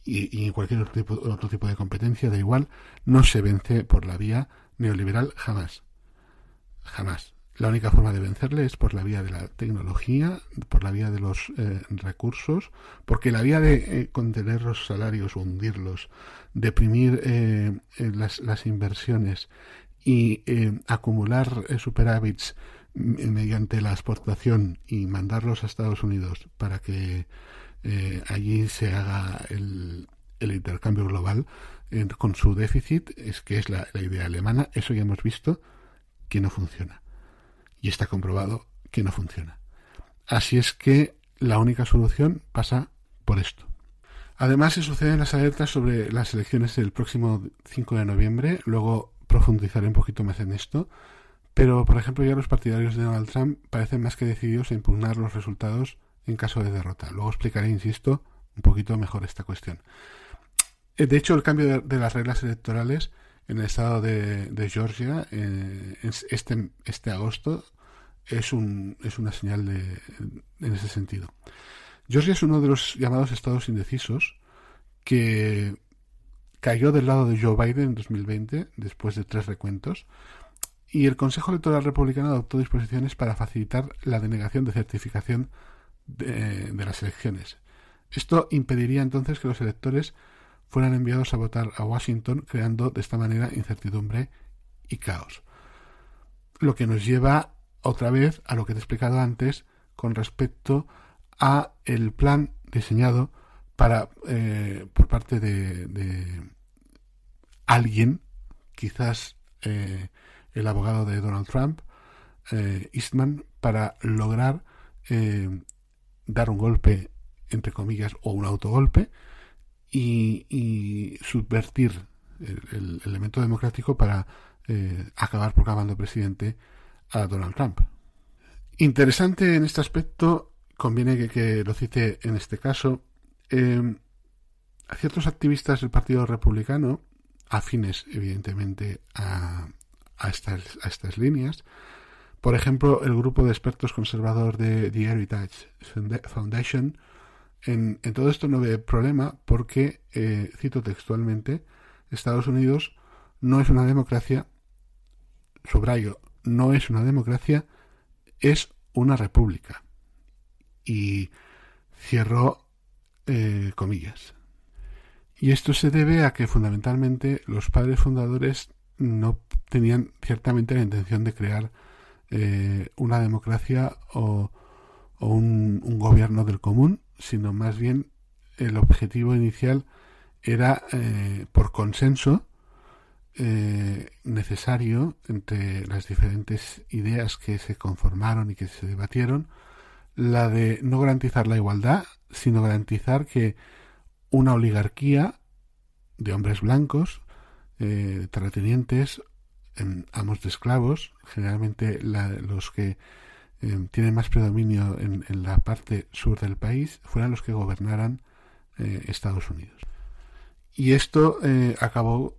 Speaker 1: y en cualquier otro tipo de competencia, da igual, no se vence por la vía neoliberal jamás. Jamás. La única forma de vencerle es por la vía de la tecnología, por la vía de los recursos, porque la vía de contener los salarios o hundirlos, deprimir las inversiones y acumular superávits mediante la exportación y mandarlos a Estados Unidos para que allí se haga el intercambio global con su déficit, que es la idea alemana. Eso ya hemos visto que no funciona. Y está comprobado que no funciona. Así es que la única solución pasa por esto. Además, se suceden las alertas sobre las elecciones del próximo 5 de noviembre. Luego profundizaré un poquito más en esto. Pero, por ejemplo, ya los partidarios de Donald Trump parecen más que decididos a impugnar los resultados en caso de derrota. Luego explicaré, insisto, un poquito mejor esta cuestión. De hecho, el cambio de las reglas electorales en el estado de Georgia este agosto es una señal en ese sentido. Georgia es uno de los llamados estados indecisos que cayó del lado de Joe Biden en 2020 después de 3 recuentos, y el Consejo Electoral Republicano adoptó disposiciones para facilitar la denegación de certificación de las elecciones. Esto impediría entonces que los electores fueran enviados a votar a Washington, creando de esta manera incertidumbre y caos. Lo que nos lleva otra vez a lo que te he explicado antes con respecto a el plan diseñado por parte de alguien, quizás el abogado de Donald Trump, Eastman, para lograr dar un golpe, entre comillas, o un autogolpe, y subvertir el elemento democrático para acabar proclamando presidente a Donald Trump. Interesante en este aspecto, conviene que lo cite en este caso, a ciertos activistas del Partido Republicano, afines evidentemente a estas líneas. Por ejemplo, el grupo de expertos conservador de The Heritage Foundation en todo esto no ve problema porque, cito textualmente, Estados Unidos no es una democracia, subrayo, no es una democracia, es una república. Y cierro comillas. Y esto se debe a que fundamentalmente los padres fundadores no tenían ciertamente la intención de crear una democracia o un gobierno del común, sino más bien el objetivo inicial era, por consenso necesario entre las diferentes ideas que se conformaron y que se debatieron, la de no garantizar la igualdad, sino garantizar que una oligarquía de hombres blancos, terratenientes, amos de esclavos, generalmente los que tienen más predominio en la parte sur del país, fueran los que gobernaran Estados Unidos. Y esto acabó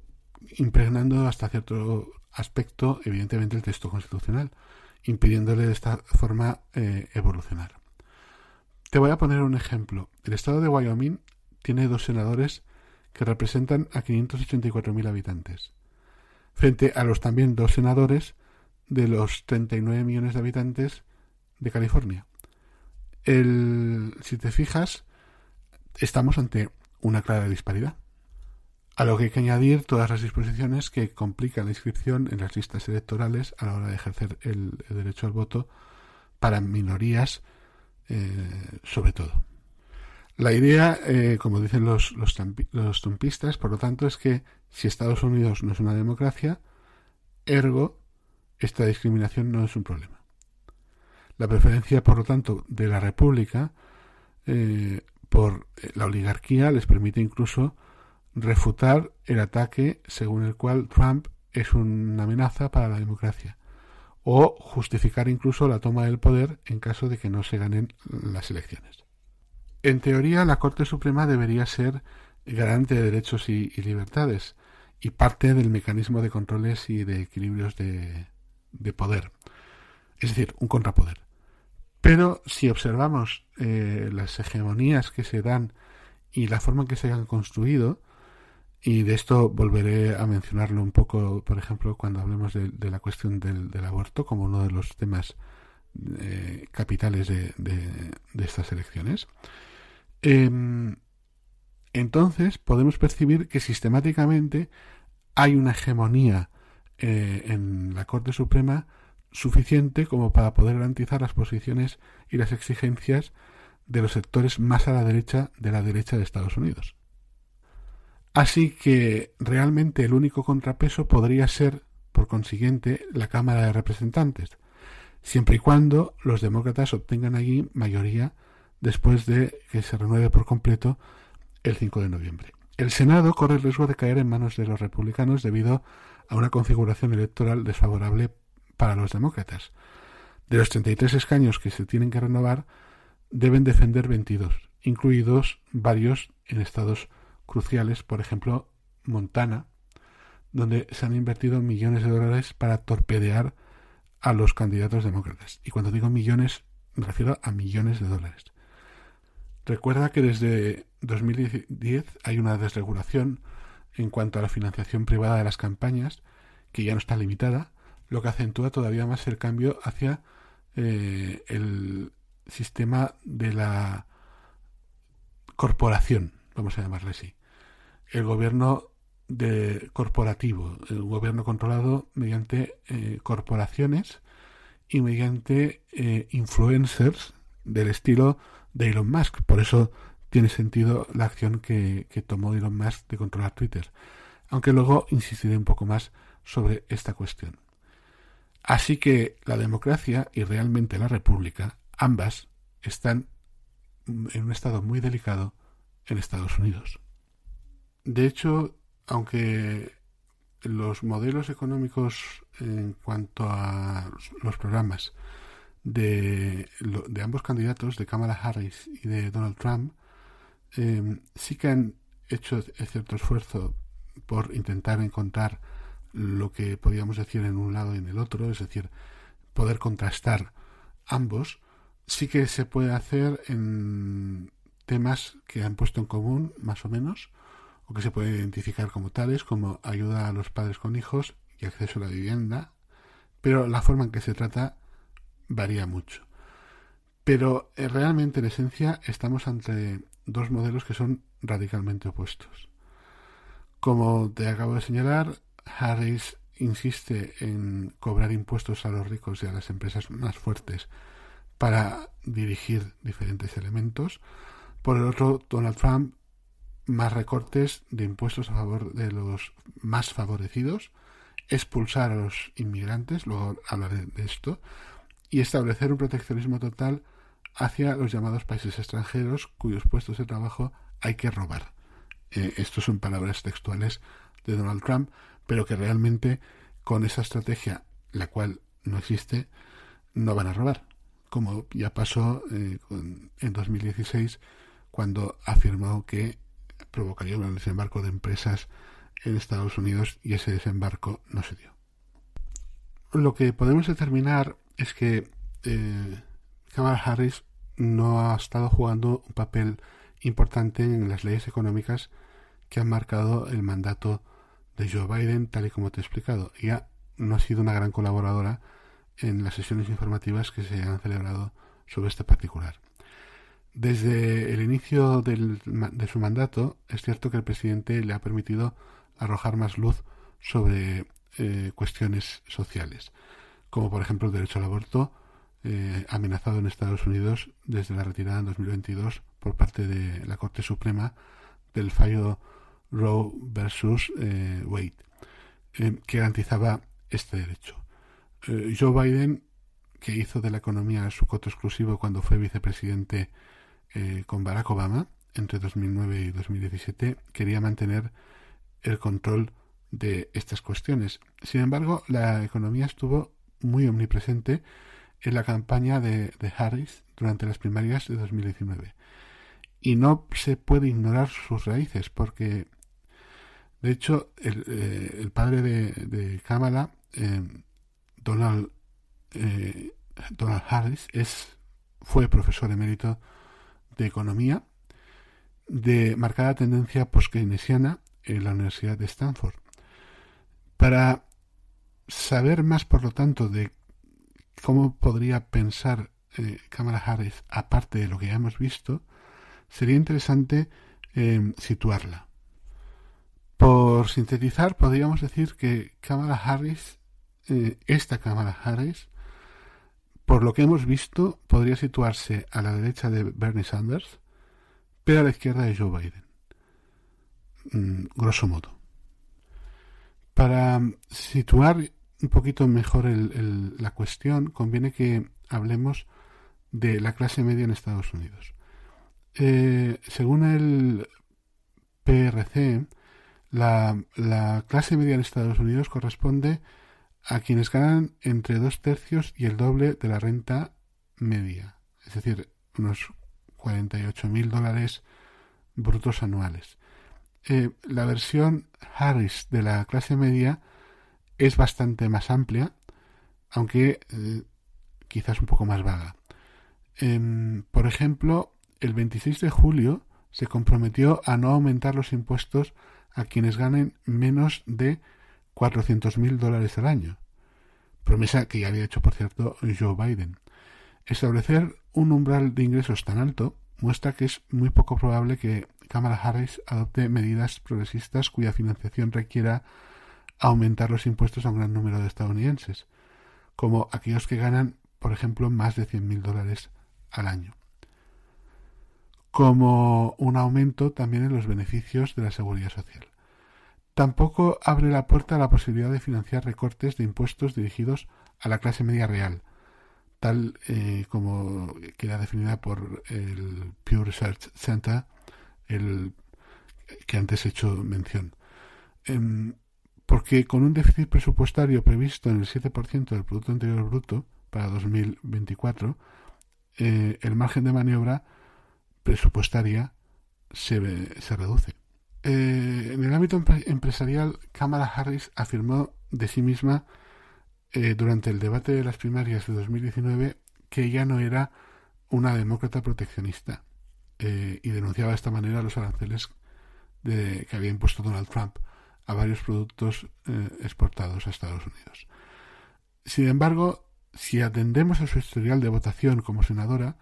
Speaker 1: impregnando hasta cierto aspecto, evidentemente, el texto constitucional, impidiéndole de esta forma evolucionar. Te voy a poner un ejemplo. El estado de Wyoming tiene 2 senadores que representan a 584.000 habitantes, frente a los también 2 senadores de los 39 millones de habitantes de California. Si te fijas, estamos ante una clara disparidad, a lo que hay que añadir todas las disposiciones que complican la inscripción en las listas electorales a la hora de ejercer el derecho al voto para minorías, sobre todo. La idea, como dicen los trumpistas, por lo tanto, es que si Estados Unidos no es una democracia, ergo, esta discriminación no es un problema. La preferencia, por lo tanto, de la República por la oligarquía les permite incluso refutar el ataque según el cual Trump es una amenaza para la democracia, o justificar incluso la toma del poder en caso de que no se ganen las elecciones. En teoría, la Corte Suprema debería ser garante de derechos y libertades y parte del mecanismo de controles y de equilibrios de poder, es decir, un contrapoder. Pero si observamos las hegemonías que se dan y la forma en que se han construido, Y de esto volveré a mencionarlo un poco, por ejemplo, cuando hablemos de la cuestión del aborto como uno de los temas capitales de estas elecciones. Entonces podemos percibir que sistemáticamente hay una hegemonía en la Corte Suprema suficiente como para poder garantizar las posiciones y las exigencias de los sectores más a la derecha de Estados Unidos. Así que realmente el único contrapeso podría ser, por consiguiente, la Cámara de Representantes, siempre y cuando los demócratas obtengan allí mayoría después de que se renueve por completo el 5 de noviembre. El Senado corre el riesgo de caer en manos de los republicanos debido a una configuración electoral desfavorable para los demócratas. De los 33 escaños que se tienen que renovar, deben defender 22, incluidos varios en estados cruciales, por ejemplo, Montana, donde se han invertido millones de dólares para torpedear a los candidatos demócratas. Y cuando digo millones, me refiero a millones de dólares. Recuerda que desde 2010 hay una desregulación en cuanto a la financiación privada de las campañas, que ya no está limitada, lo que acentúa todavía más el cambio hacia el sistema de la corporación, vamos a llamarle así. El gobierno corporativo, el gobierno controlado mediante corporaciones y mediante influencers del estilo de Elon Musk. Por eso tiene sentido la acción que tomó Elon Musk de controlar Twitter. Aunque luego insistiré un poco más sobre esta cuestión. Así que la democracia y realmente la república, ambas, están en un estado muy delicado en Estados Unidos. De hecho, aunque los modelos económicos en cuanto a los programas de ambos candidatos, de Kamala Harris y de Donald Trump, sí que han hecho cierto esfuerzo por intentar encontrar lo que podríamos decir en un lado y en el otro, es decir, poder contrastar ambos. Sí que se puede hacer en temas que han puesto en común, más o menos, o que se pueden identificar como tales, como ayuda a los padres con hijos y acceso a la vivienda, pero la forma en que se trata varía mucho. Pero realmente, en esencia, estamos ante dos modelos que son radicalmente opuestos. Como te acabo de señalar, Harris insiste en cobrar impuestos a los ricos y a las empresas más fuertes para dirigir diferentes elementos. Por el otro, Donald Trump, más recortes de impuestos a favor de los más favorecidos, expulsar a los inmigrantes, luego hablaré de esto, y establecer un proteccionismo total hacia los llamados países extranjeros cuyos puestos de trabajo hay que robar. Estos son palabras textuales de Donald Trump, pero que realmente con esa estrategia, la cual no existe, no van a robar, como ya pasó en 2016, cuando afirmó que provocaría un desembarco de empresas en Estados Unidos, y ese desembarco no se dio. Lo que podemos determinar es que Kamala Harris no ha estado jugando un papel importante en las leyes económicas que han marcado el mandato de Joe Biden, tal y como te he explicado. Ella no ha sido una gran colaboradora en las sesiones informativas que se han celebrado sobre este particular. Desde el inicio de su mandato, es cierto que el presidente le ha permitido arrojar más luz sobre cuestiones sociales, como por ejemplo el derecho al aborto, amenazado en Estados Unidos desde la retirada en 2022 por parte de la Corte Suprema del fallo Roe versus Wade, que garantizaba este derecho. Joe Biden, que hizo de la economía su coto exclusivo cuando fue vicepresidente con Barack Obama entre 2009 y 2017, quería mantener el control de estas cuestiones. Sin embargo, la economía estuvo muy omnipresente en la campaña de Harris durante las primarias de 2019. Y no se puede ignorar sus raíces, porque de hecho el padre de Kamala, Donald Harris, fue profesor emérito de economía de marcada tendencia post-keynesiana en la Universidad de Stanford. Para saber más, por lo tanto, de cómo podría pensar Kamala Harris, aparte de lo que ya hemos visto, sería interesante situarla. Por sintetizar, podríamos decir que Kamala Harris, esta Kamala Harris, por lo que hemos visto, podría situarse a la derecha de Bernie Sanders, pero a la izquierda de Joe Biden. Grosso modo. Para situar un poquito mejor la cuestión, conviene que hablemos de la clase media en Estados Unidos. Según el PRC, la clase media en Estados Unidos corresponde a quienes ganan entre 2/3 y el doble de la renta media, es decir, unos $48,000 brutos anuales. La versión Harris de la clase media es bastante más amplia, aunque quizás un poco más vaga. Por ejemplo, el 26 de julio se comprometió a no aumentar los impuestos a quienes ganen menos de $400,000 al año, promesa que ya había hecho, por cierto, Joe Biden. Establecer un umbral de ingresos tan alto muestra que es muy poco probable que Kamala Harris adopte medidas progresistas cuya financiación requiera aumentar los impuestos a un gran número de estadounidenses, como aquellos que ganan, por ejemplo, más de $100,000 al año, como un aumento también en los beneficios de la seguridad social. Tampoco abre la puerta a la posibilidad de financiar recortes de impuestos dirigidos a la clase media real, tal como queda definida por el Pew Research Center, el que antes he hecho mención. Porque con un déficit presupuestario previsto en el 7% del Producto Interior Bruto para 2024, el margen de maniobra presupuestaria se reduce. En el ámbito empresarial, Kamala Harris afirmó de sí misma durante el debate de las primarias de 2019 que ella no era una demócrata proteccionista y denunciaba de esta manera los aranceles que había impuesto Donald Trump a varios productos exportados a Estados Unidos. Sin embargo, si atendemos a su historial de votación como senadora,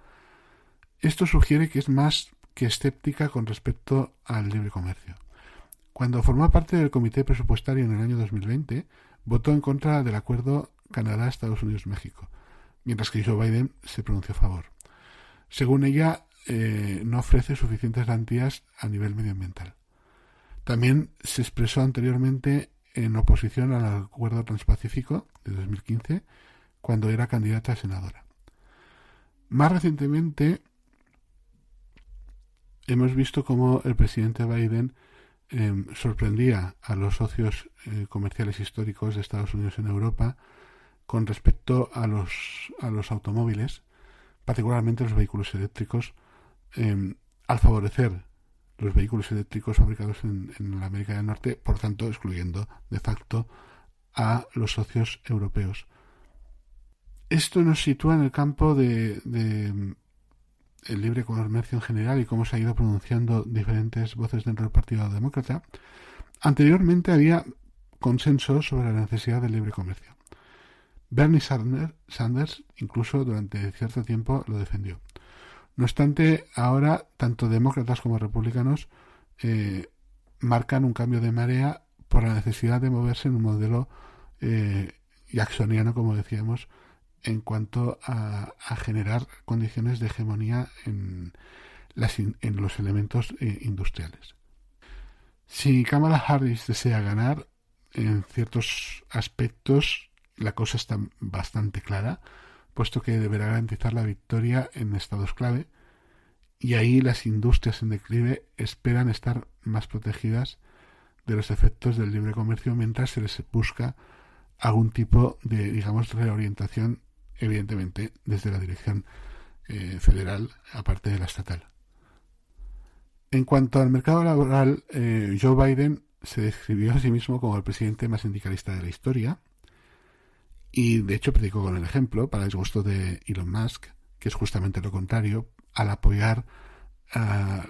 Speaker 1: esto sugiere que es más que escéptica con respecto al libre comercio. Cuando formó parte del Comité Presupuestario en el año 2020, votó en contra del acuerdo Canadá-Estados Unidos-México, mientras que Joe Biden se pronunció a favor. Según ella, no ofrece suficientes garantías a nivel medioambiental. También se expresó anteriormente en oposición al Acuerdo Transpacífico de 2015, cuando era candidata a senadora. Más recientemente, hemos visto cómo el presidente Biden sorprendía a los socios comerciales históricos de Estados Unidos en Europa con respecto a los automóviles, particularmente los vehículos eléctricos, al favorecer los vehículos eléctricos fabricados en la América del Norte, por tanto excluyendo de facto a los socios europeos. Esto nos sitúa en el campo de el libre comercio en general y cómo se ha ido pronunciando diferentes voces dentro del Partido Demócrata. Anteriormente había consenso sobre la necesidad del libre comercio. Bernie Sanders incluso durante cierto tiempo lo defendió. No obstante, ahora tanto demócratas como republicanos marcan un cambio de marea por la necesidad de moverse en un modelo jacksoniano, como decíamos, en cuanto a generar condiciones de hegemonía en los elementos industriales. Si Kamala Harris desea ganar, en ciertos aspectos la cosa está bastante clara, puesto que deberá garantizar la victoria en estados clave, y ahí las industrias en declive esperan estar más protegidas de los efectos del libre comercio mientras se les busca algún tipo de, digamos, reorientación, evidentemente desde la dirección federal, aparte de la estatal. En cuanto al mercado laboral, Joe Biden se describió a sí mismo como el presidente más sindicalista de la historia y de hecho predicó con el ejemplo, para el disgusto de Elon Musk, que es justamente lo contrario, al apoyar a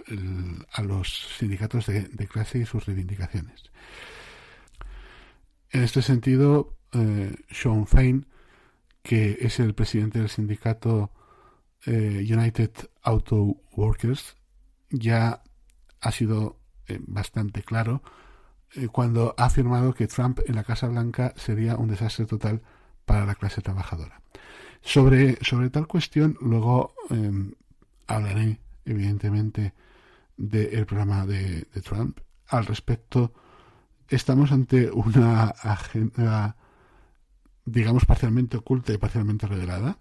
Speaker 1: los sindicatos de clase y sus reivindicaciones. En este sentido, Shawn Fain, que es el presidente del sindicato United Auto Workers, ya ha sido bastante claro cuando ha afirmado que Trump en la Casa Blanca sería un desastre total para la clase trabajadora. Sobre tal cuestión, luego hablaré, evidentemente, del programa de Trump. Al respecto, estamos ante una agenda, digamos, parcialmente oculta y parcialmente revelada.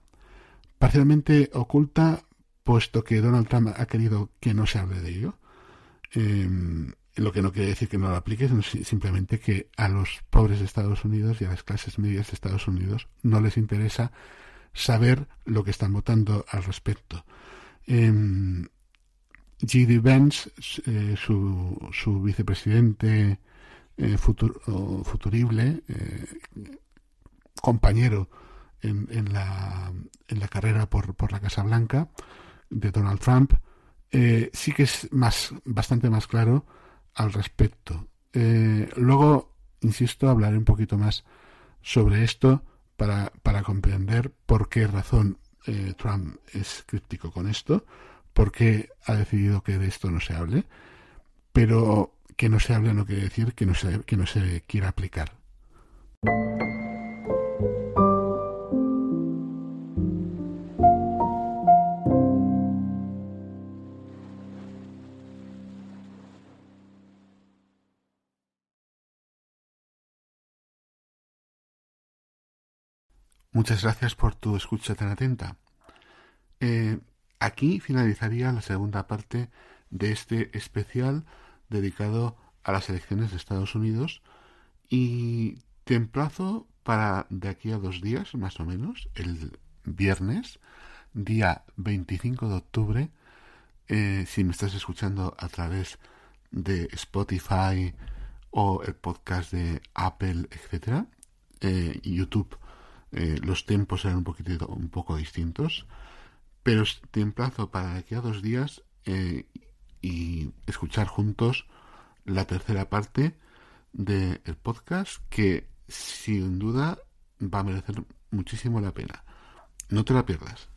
Speaker 1: Parcialmente oculta, puesto que Donald Trump ha querido que no se hable de ello. Lo que no quiere decir que no lo aplique, sino simplemente que a los pobres de Estados Unidos y a las clases medias de Estados Unidos no les interesa saber lo que están votando al respecto. J.D. Vance, su vicepresidente futurible, compañero en la carrera por la Casa Blanca de Donald Trump, sí que es bastante más claro al respecto. Luego, insisto, hablaré un poquito más sobre esto para comprender por qué razón Trump es críptico con esto, por qué ha decidido que de esto no se hable, pero que no se hable no quiere decir que no se quiera aplicar. Muchas gracias por tu escucha tan atenta. Aquí finalizaría la segunda parte de este especial dedicado a las elecciones de Estados Unidos y te emplazo para de aquí a 2 días, más o menos, el viernes, día 25 de octubre, si me estás escuchando a través de Spotify o el podcast de Apple, etcétera, YouTube, los tiempos serán un poco distintos, pero te emplazo para de aquí a 2 días y escuchar juntos la tercera parte del podcast, que sin duda va a merecer muchísimo la pena. No te la pierdas.